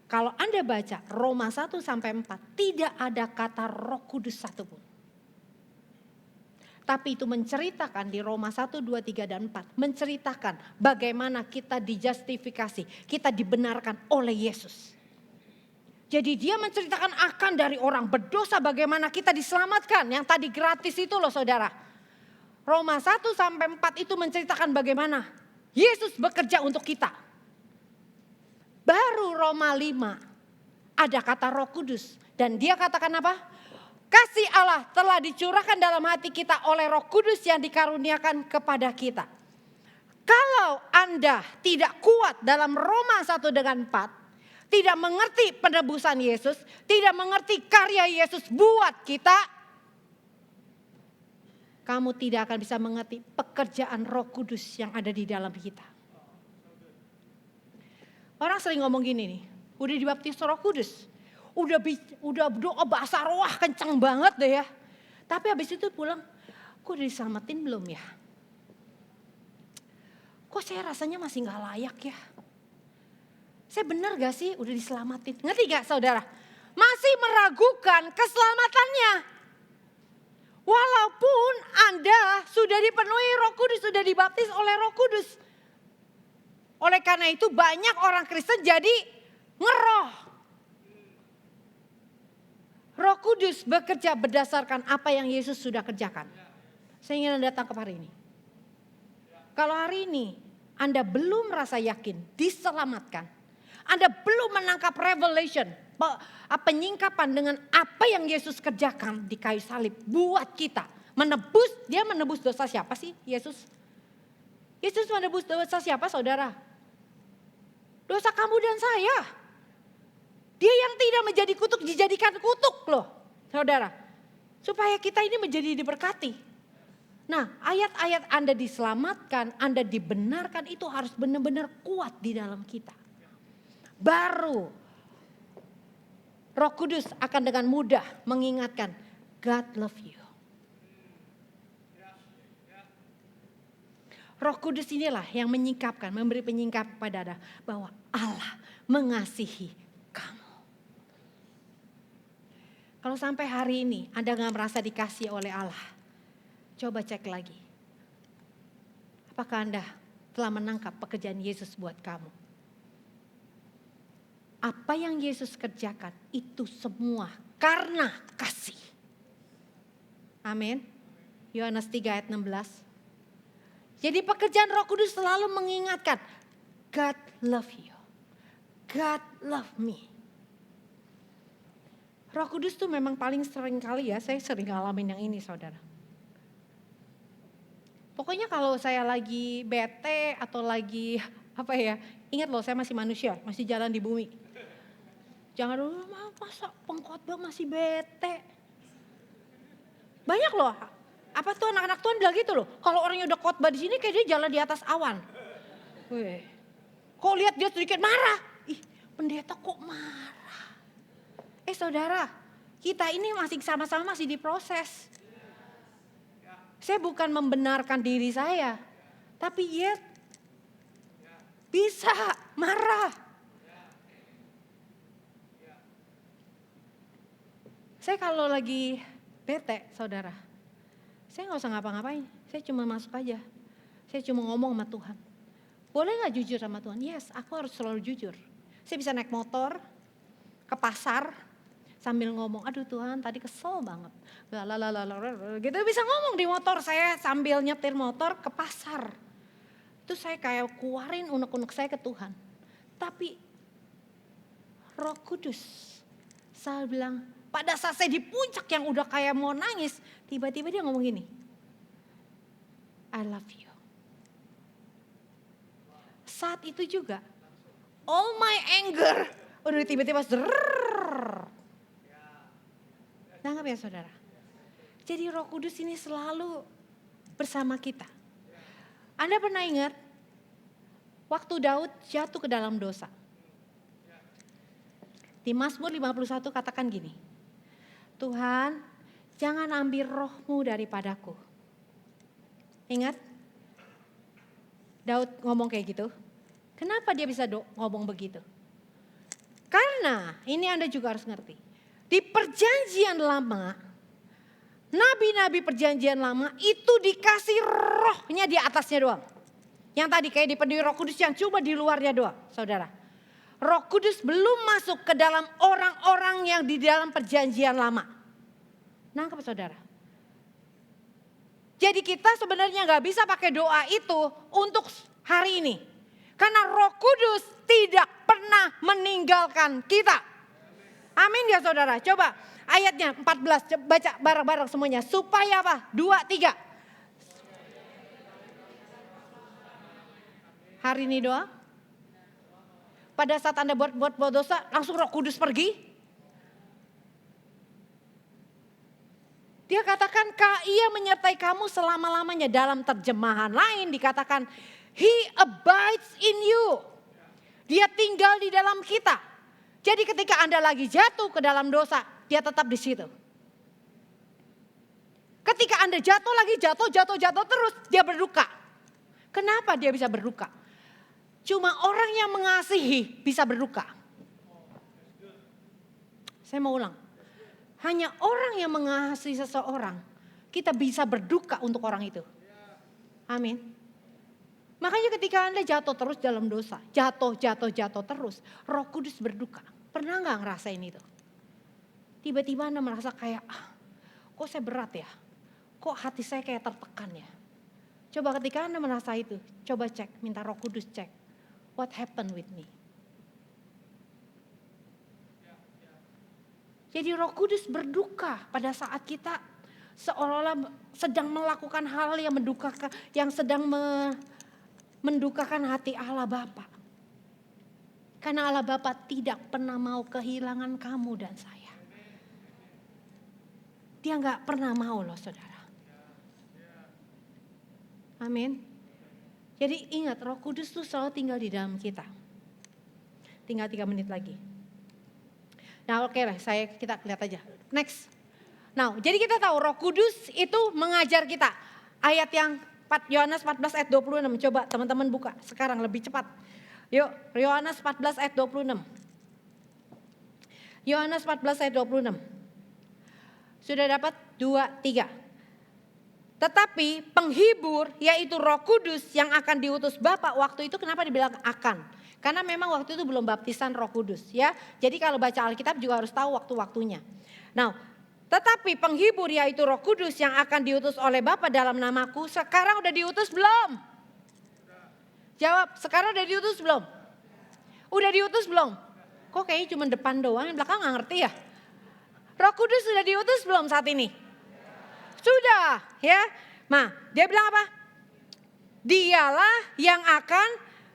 Kalau Anda baca Roma 1 sampai 4, tidak ada kata Roh Kudus satupun. Tapi itu menceritakan di Roma 1, 2, 3, dan 4. Menceritakan bagaimana kita dijustifikasi, kita dibenarkan oleh Yesus. Jadi dia menceritakan akan dari orang berdosa bagaimana kita diselamatkan. Yang tadi gratis itu loh saudara. Roma 1 sampai 4 itu menceritakan bagaimana Yesus bekerja untuk kita. Baru Roma 5 ada kata Roh Kudus. Dan dia katakan apa? Kasih Allah telah dicurahkan dalam hati kita oleh Roh Kudus yang dikaruniakan kepada kita. Kalau Anda tidak kuat dalam Roma 1 dengan 4, tidak mengerti penebusan Yesus, tidak mengerti karya Yesus buat kita, kamu tidak akan bisa mengerti pekerjaan Roh Kudus yang ada di dalam kita. Orang sering ngomong gini nih, udah dibaptis Roh Kudus, udah doa bahasa roh kencang banget deh ya. Tapi habis itu pulang, kok udah diselamatin belum ya? Kok saya rasanya masih gak layak ya? Saya benar gak sih udah diselamatin? Ngerti gak saudara? Masih meragukan keselamatannya. Walaupun Anda sudah dipenuhi Roh Kudus, sudah dibaptis oleh Roh Kudus. Oleh karena itu banyak orang Kristen jadi ngeroh. Roh Kudus bekerja berdasarkan apa yang Yesus sudah kerjakan. Saya ingin Anda tangkap hari ini. Kalau hari ini Anda belum merasa yakin diselamatkan, Anda belum menangkap revelation, penyingkapan dengan apa yang Yesus kerjakan di kayu salib buat kita. Dia menebus dosa siapa sih Yesus? Yesus menebus dosa siapa saudara? Dosa kamu dan saya. Dia yang tidak menjadi kutuk dijadikan kutuk loh saudara. Supaya kita ini menjadi diberkati. Nah ayat-ayat Anda diselamatkan, Anda dibenarkan itu harus benar-benar kuat di dalam kita. Baru Roh Kudus akan dengan mudah mengingatkan God love you. Roh Kudus inilah yang menyingkapkan, memberi penyingkap pada Anda bahwa Allah mengasihi kamu. Kalau sampai hari ini Anda gak merasa dikasihi oleh Allah, coba cek lagi. Apakah Anda telah menangkap pekerjaan Yesus buat kamu? Apa yang Yesus kerjakan itu semua karena kasih. Amin. Yohanes 3 ayat 16. Jadi pekerjaan Roh Kudus selalu mengingatkan, God love you, God love me. Roh Kudus tuh memang paling sering kali ya, saya sering ngalamin yang ini saudara. Pokoknya kalau saya lagi bete atau lagi ingat loh saya masih manusia, masih jalan di bumi. Jangan dulu masa pengkhotbah masih bete. Banyak loh. Apa tuh anak-anak Tuhan bilang gitu loh. Kalau orangnya udah khotbah di sini kayak dia jalan di atas awan. Weh. Kok lihat dia sedikit marah. Ih, pendeta kok marah. Saudara, kita ini masih sama-sama masih diproses. Saya bukan membenarkan diri saya. Tapi yet bisa marah. Saya kalau lagi bete, saudara. Saya gak usah ngapa-ngapain, saya cuma masuk aja. Saya cuma ngomong sama Tuhan. Boleh gak jujur sama Tuhan? Yes, aku harus selalu jujur. Saya bisa naik motor ke pasar sambil ngomong, aduh Tuhan tadi kesel banget. Gitu bisa ngomong di motor saya sambil nyetir motor ke pasar. Itu saya kayak keluarin unek-unek saya ke Tuhan. Tapi Roh Kudus saya bilang, pada saat saya di puncak yang udah kayak mau nangis, tiba-tiba dia ngomong gini, I love you. Saat itu juga, all my anger, udah tiba-tiba nangkap ya saudara. Jadi Roh Kudus ini selalu bersama kita. Anda pernah ingat waktu Daud jatuh ke dalam dosa? Di Mazmur 51 katakan gini, Tuhan jangan ambil rohmu daripadaku. Ingat? Daud ngomong kayak gitu. Kenapa dia bisa ngomong begitu? Karena ini Anda juga harus ngerti. Di perjanjian lama, nabi-nabi perjanjian lama itu dikasih rohnya di atasnya doang. Yang tadi kayak dipenuhi Roh Kudus yang cuma di luarnya doang, saudara. Roh Kudus belum masuk ke dalam orang-orang yang di dalam perjanjian lama. Nangkep saudara? Jadi kita sebenarnya gak bisa pakai doa itu untuk hari ini. Karena Roh Kudus tidak pernah meninggalkan kita. Amin ya saudara. Coba ayatnya 14 baca bareng-bareng semuanya. Supaya apa? 2, 3. Hari ini doa. Pada saat Anda buat dosa, langsung Roh Kudus pergi. Dia katakan, ia menyertai kamu selama-lamanya. Dalam terjemahan lain dikatakan, He abides in you. Dia tinggal di dalam kita. Jadi ketika Anda lagi jatuh ke dalam dosa, dia tetap di situ. Ketika Anda jatuh lagi, jatuh terus, dia berduka. Kenapa dia bisa berduka? Cuma orang yang mengasihi bisa berduka. Saya mau ulang. Hanya orang yang mengasihi seseorang, kita bisa berduka untuk orang itu. Amin. Makanya ketika Anda jatuh terus dalam dosa, jatuh terus, Roh Kudus berduka. Pernah gak ngerasain itu? Tiba-tiba Anda merasa kayak, kok saya berat ya? Kok hati saya kayak tertekan ya? Coba ketika Anda merasa itu, coba cek, minta Roh Kudus cek. What happened with me? Jadi Roh Kudus berduka pada saat kita seolah-olah sedang melakukan hal yang mendukakan, yang sedang mendukakan hati Allah Bapa. Karena Allah Bapa tidak pernah mau kehilangan kamu dan saya. Dia gak pernah mau loh saudara. Amin. Jadi ingat Roh Kudus tuh selalu tinggal di dalam kita. Tinggal 3 menit lagi. Nah oke lah kita lihat aja. Next. Nah jadi kita tahu Roh Kudus itu mengajar kita. Ayat yang Yohanes 14 ayat 26. Coba teman-teman buka sekarang lebih cepat. Yuk Yohanes 14 ayat 26. Yohanes 14 ayat 26. Sudah dapat 2, 3. Tetapi penghibur yaitu Roh Kudus yang akan diutus Bapa, waktu itu kenapa dibilang akan? Karena memang waktu itu belum baptisan Roh Kudus ya. Jadi kalau baca Alkitab juga harus tahu waktu-waktunya. Nah, tetapi penghibur yaitu Roh Kudus yang akan diutus oleh Bapa dalam namaku, sekarang udah diutus belum? Jawab, sekarang udah diutus belum? Udah diutus belum? Kok kayaknya cuma depan doang, yang belakang gak ngerti ya? Roh Kudus sudah diutus belum saat ini? Sudah ya. Nah dia bilang apa? Dialah yang akan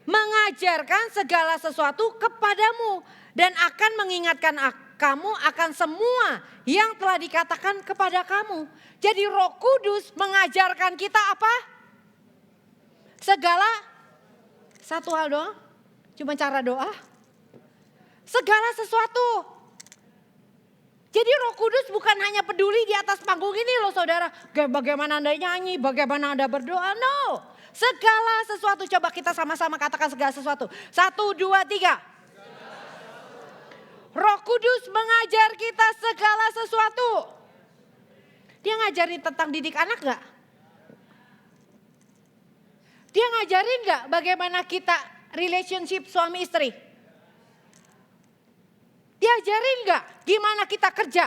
mengajarkan segala sesuatu kepadamu. Dan akan mengingatkan kamu akan semua yang telah dikatakan kepada kamu. Jadi Roh Kudus mengajarkan kita apa? Segala satu hal doang. Cuma cara doa. Segala sesuatu. Jadi Roh Kudus bukan hanya peduli di atas panggung ini loh saudara. Bagaimana Anda nyanyi, bagaimana Anda berdoa. No. Segala sesuatu. Coba kita sama-sama katakan segala sesuatu. 1, 2, 3. Roh Kudus mengajar kita segala sesuatu. Dia ngajarin tentang didik anak gak? Dia ngajarin gak bagaimana kita relationship suami istri? Diajarin gak gimana kita kerja?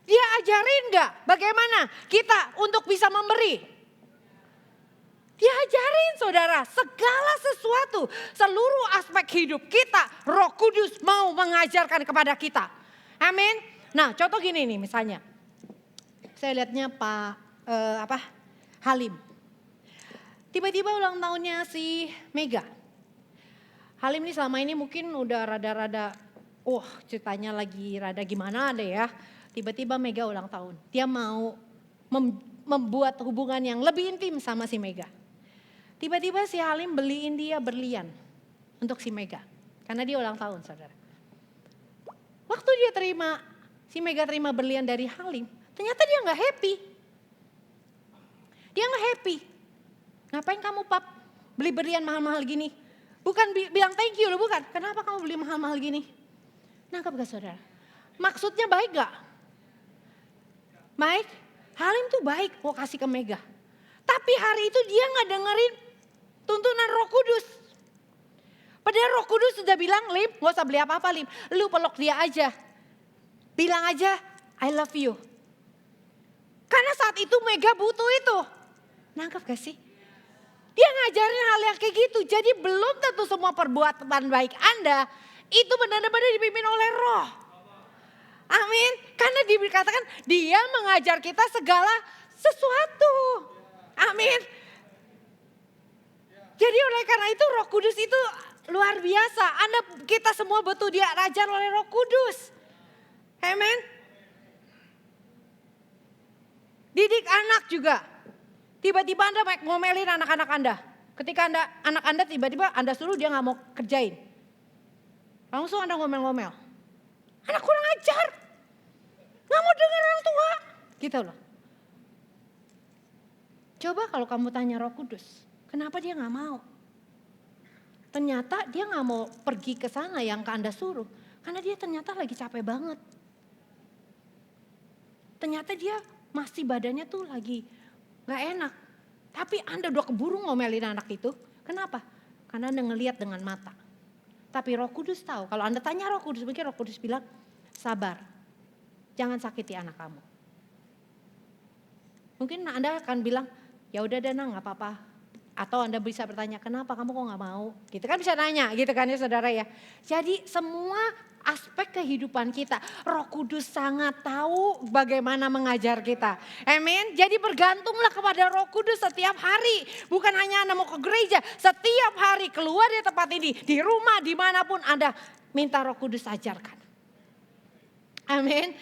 Dia ajarin gak bagaimana kita untuk bisa memberi? Diajarin saudara, segala sesuatu, seluruh aspek hidup kita, Roh Kudus mau mengajarkan kepada kita. Amin. Nah contoh gini nih misalnya, saya lihatnya Pak Halim. Tiba-tiba ulang tahunnya si Mega. Halim ini selama ini mungkin udah rada-rada, ceritanya lagi rada gimana deh ya. Tiba-tiba Mega ulang tahun. Dia mau membuat hubungan yang lebih intim sama si Mega. Tiba-tiba si Halim beliin dia berlian untuk si Mega. Karena dia ulang tahun saudara. Waktu si Mega terima berlian dari Halim. Ternyata dia gak happy. Dia gak happy. Ngapain kamu pap beli berlian mahal-mahal gini? Bukan bilang thank you loh, bukan. Kenapa kamu beli mahal-mahal gini? Nangkap gak saudara? Maksudnya baik gak? Baik, Halim tuh baik mau kasih ke Mega. Tapi hari itu dia gak dengerin tuntunan Roh Kudus. Padahal Roh Kudus sudah bilang, Lim gak usah beli apa-apa Lim. Lu peluk dia aja. Bilang aja, I love you. Karena saat itu Mega butuh itu. Nangkep gak sih? Dia ngajarin hal yang kayak gitu. Jadi belum tentu semua perbuatan baik Anda itu benar-benar dipimpin oleh Roh. Amin. Karena dikatakan dia mengajar kita segala sesuatu. Amin. Jadi oleh karena itu Roh Kudus itu luar biasa. Kita semua butuh diajar oleh Roh Kudus. Amin. Didik anak juga. Tiba-tiba Anda ngomelin anak-anak Anda. Ketika anak Anda tiba-tiba Anda suruh dia gak mau kerjain. Langsung Anda ngomel-ngomel. Anak kurang ajar. Gak mau dengar orang tua. Gitu loh. Coba kalau kamu tanya Roh Kudus. Kenapa dia gak mau? Ternyata dia gak mau pergi ke sana yang Anda suruh. Karena dia ternyata lagi capek banget. Ternyata dia masih badannya tuh lagi gak enak. Tapi Anda udah keburu ngomelin anak itu. Kenapa? Karena Anda ngelihat dengan mata. Tapi Roh Kudus tahu. Kalau Anda tanya Roh Kudus, mungkin Roh Kudus bilang, sabar. Jangan sakiti anak kamu. Mungkin Anda akan bilang, ya udah Dana gak apa-apa. Atau Anda bisa bertanya, kenapa kamu kok gak mau? Gitu kan bisa nanya gitu kan ya saudara ya. Jadi semua aspek kehidupan kita. Roh Kudus sangat tahu bagaimana mengajar kita. Amin. Jadi bergantunglah kepada Roh Kudus setiap hari. Bukan hanya Anda mau ke gereja. Setiap hari keluar dari tempat ini. Di rumah dimanapun Anda minta Roh Kudus ajarkan. Amin.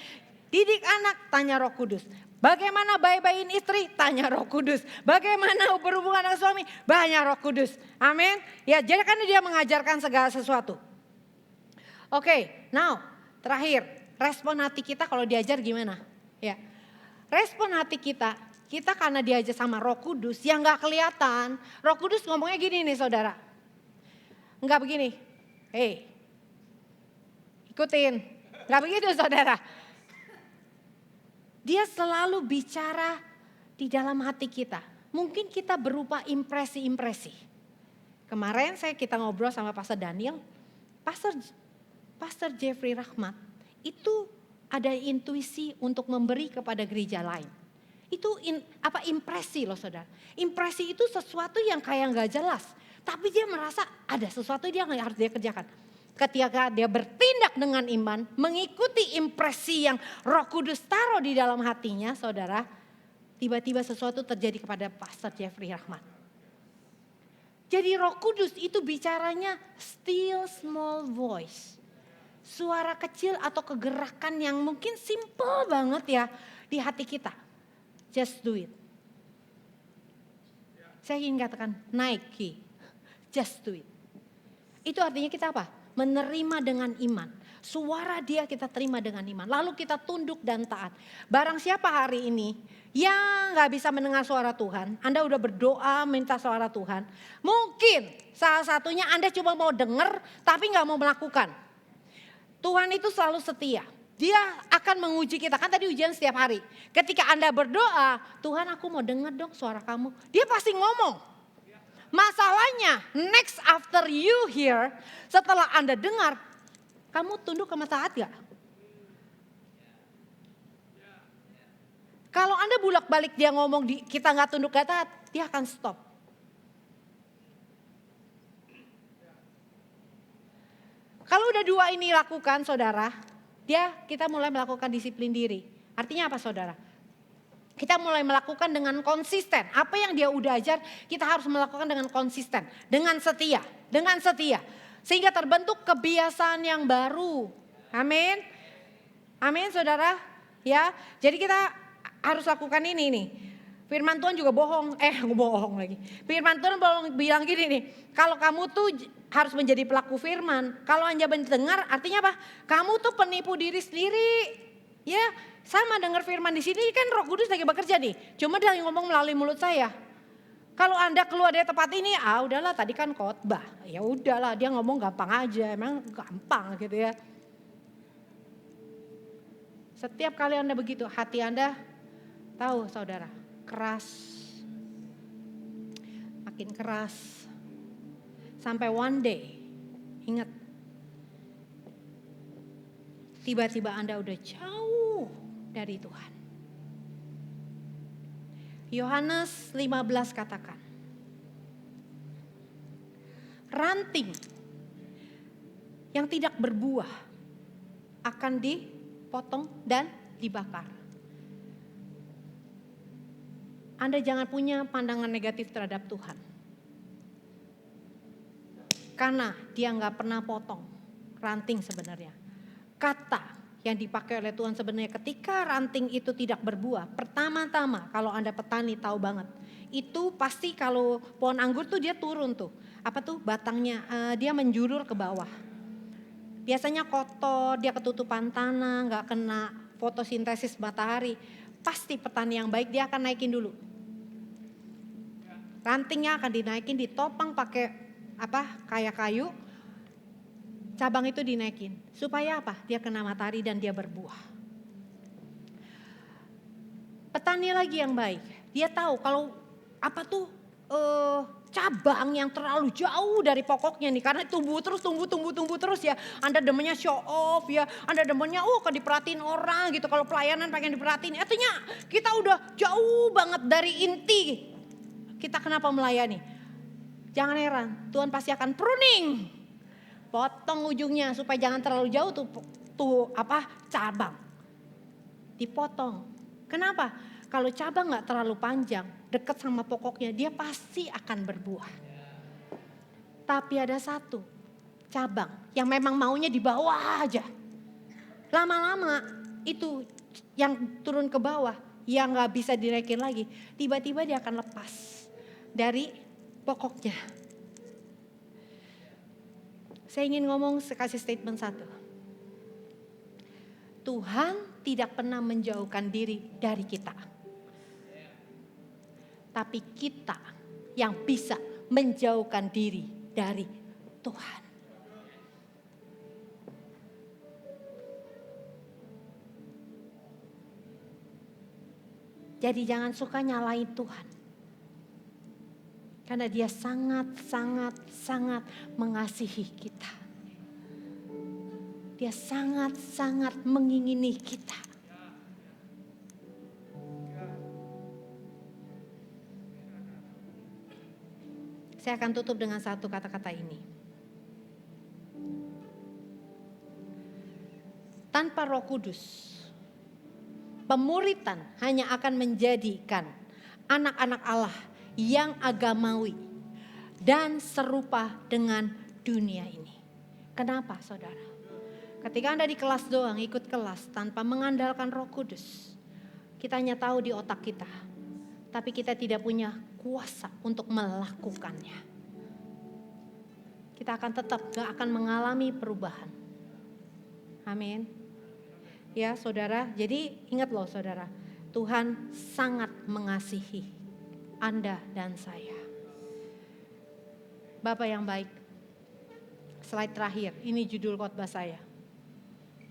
Didik anak tanya Roh Kudus. Bagaimana baik-baikin istri? Tanya Roh Kudus. Bagaimana berhubungan dengan suami? Banyak Roh Kudus. Amin. Ya jadi kan dia mengajarkan segala sesuatu. Oke, now terakhir respon hati kita kalau diajar gimana? Ya, respon hati kita karena diajar sama Roh Kudus yang nggak kelihatan. Roh Kudus ngomongnya gini nih saudara, nggak begini, ikutin, nggak begitu saudara. Dia selalu bicara di dalam hati kita. Mungkin kita berupa impresi-impresi. Kemarin kita ngobrol sama Pastor Daniel, Pastor Jeffrey Rahmat itu ada intuisi untuk memberi kepada gereja lain. Itu impresi loh saudara. Impresi itu sesuatu yang kayak gak jelas. Tapi dia merasa ada sesuatu yang harus dia kerjakan. Ketika dia bertindak dengan iman, mengikuti impresi yang Roh Kudus taruh di dalam hatinya saudara. Tiba-tiba sesuatu terjadi kepada Pastor Jeffrey Rahmat. Jadi Roh Kudus itu bicaranya still small voice. Suara kecil atau kegerakan yang mungkin simple banget ya di hati kita. Just do it. Saya ingin katakan Nike. Just do it. Itu artinya kita apa? Menerima dengan iman. Suara dia kita terima dengan iman. Lalu kita tunduk dan taat. Barang siapa hari ini yang gak bisa mendengar suara Tuhan. Anda udah berdoa minta suara Tuhan. Mungkin salah satunya Anda cuma mau dengar tapi gak mau melakukan. Tuhan itu selalu setia. Dia akan menguji kita. Kan tadi ujian setiap hari. Ketika Anda berdoa, Tuhan aku mau dengar dong suara kamu. Dia pasti ngomong. Masalahnya, next after you hear, setelah Anda dengar, kamu tunduk sama taat gak? Kalau Anda bulak-balik dia ngomong kita gak tunduk gak taat, dia akan stop. Kalau udah dua ini lakukan saudara, kita mulai melakukan disiplin diri. Artinya apa saudara? Kita mulai melakukan dengan konsisten. Apa yang dia udah ajar, kita harus melakukan dengan konsisten. Dengan setia. Sehingga terbentuk kebiasaan yang baru. Amin. Amin saudara. Ya, jadi kita harus lakukan ini nih. Firman Tuhan juga bohong lagi. Firman Tuhan bilang gini nih, kalau kamu tuh harus menjadi pelaku firman. Kalau Anda mendengar artinya apa? Kamu tuh penipu diri sendiri. Ya, sama dengar firman di sini kan Roh Kudus lagi bekerja nih. Cuma dia ngomong melalui mulut saya. Kalau Anda keluar dari tempat ini, udahlah tadi kan khotbah. Ya udahlah, dia ngomong gampang aja, emang gampang gitu ya. Setiap kali Anda begitu, hati Anda tahu saudara, keras. Makin keras. Sampai one day, ingat. Tiba-tiba Anda udah jauh dari Tuhan. Yohanes 15 katakan. Ranting yang tidak berbuah akan dipotong dan dibakar. Anda jangan punya pandangan negatif terhadap Tuhan. Karena dia gak pernah potong ranting sebenarnya. Kata yang dipakai oleh Tuhan sebenarnya ketika ranting itu tidak berbuah. Pertama-tama kalau Anda petani tahu banget. Itu pasti kalau pohon anggur tuh dia turun tuh. Apa tuh batangnya dia menjulur ke bawah. Biasanya kotor, dia ketutupan tanah, gak kena fotosintesis matahari. Pasti petani yang baik dia akan naikin dulu. Rantingnya akan dinaikin, ditopang pakai kayak kayu. Cabang itu dinaikin. Supaya apa? Dia kena matahari dan dia berbuah. Petani lagi yang baik. Dia tahu kalau cabang yang terlalu jauh dari pokoknya nih. Karena tumbuh terus ya. Anda demennya show off ya. Anda demennya kan diperhatiin orang gitu. Kalau pelayanan pengen diperhatiin. Artinya kita udah jauh banget dari inti. Kita kenapa melayani? Jangan heran, Tuhan pasti akan pruning. Potong ujungnya supaya jangan terlalu jauh cabang. Dipotong. Kenapa? Kalau cabang gak terlalu panjang, dekat sama pokoknya, dia pasti akan berbuah. Tapi ada satu cabang yang memang maunya di bawah aja. Lama-lama itu yang turun ke bawah, yang gak bisa dinaikin lagi, tiba-tiba dia akan lepas dari pokoknya. Saya ingin kasih statement satu. Tuhan tidak pernah menjauhkan diri dari kita. Tapi kita yang bisa menjauhkan diri dari Tuhan. Jadi jangan suka nyalain Tuhan. Karena dia sangat mengasihi kita. Dia sangat mengingini kita. Saya akan tutup dengan satu kata-kata ini. Tanpa Roh Kudus, pemuritan hanya akan menjadikan anak-anak Allah yang agamawi dan serupa dengan dunia ini. Kenapa saudara? Ketika Anda di kelas doang, ikut kelas tanpa mengandalkan Roh Kudus, kita hanya tahu di otak kita, tapi kita tidak punya kuasa untuk melakukannya. Kita akan tetap gak akan mengalami perubahan. Amin. Ya saudara, jadi ingat loh saudara, Tuhan sangat mengasihi Anda dan saya. Bapak yang baik, slide terakhir, ini judul khotbah saya.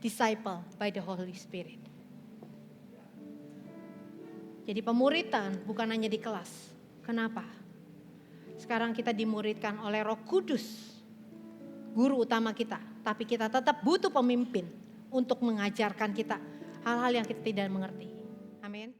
Disciple by the Holy Spirit. Jadi pemuritan bukan hanya di kelas. Kenapa? Sekarang kita dimuridkan oleh Roh Kudus, guru utama kita. Tapi kita tetap butuh pemimpin untuk mengajarkan kita hal-hal yang kita tidak mengerti. Amin.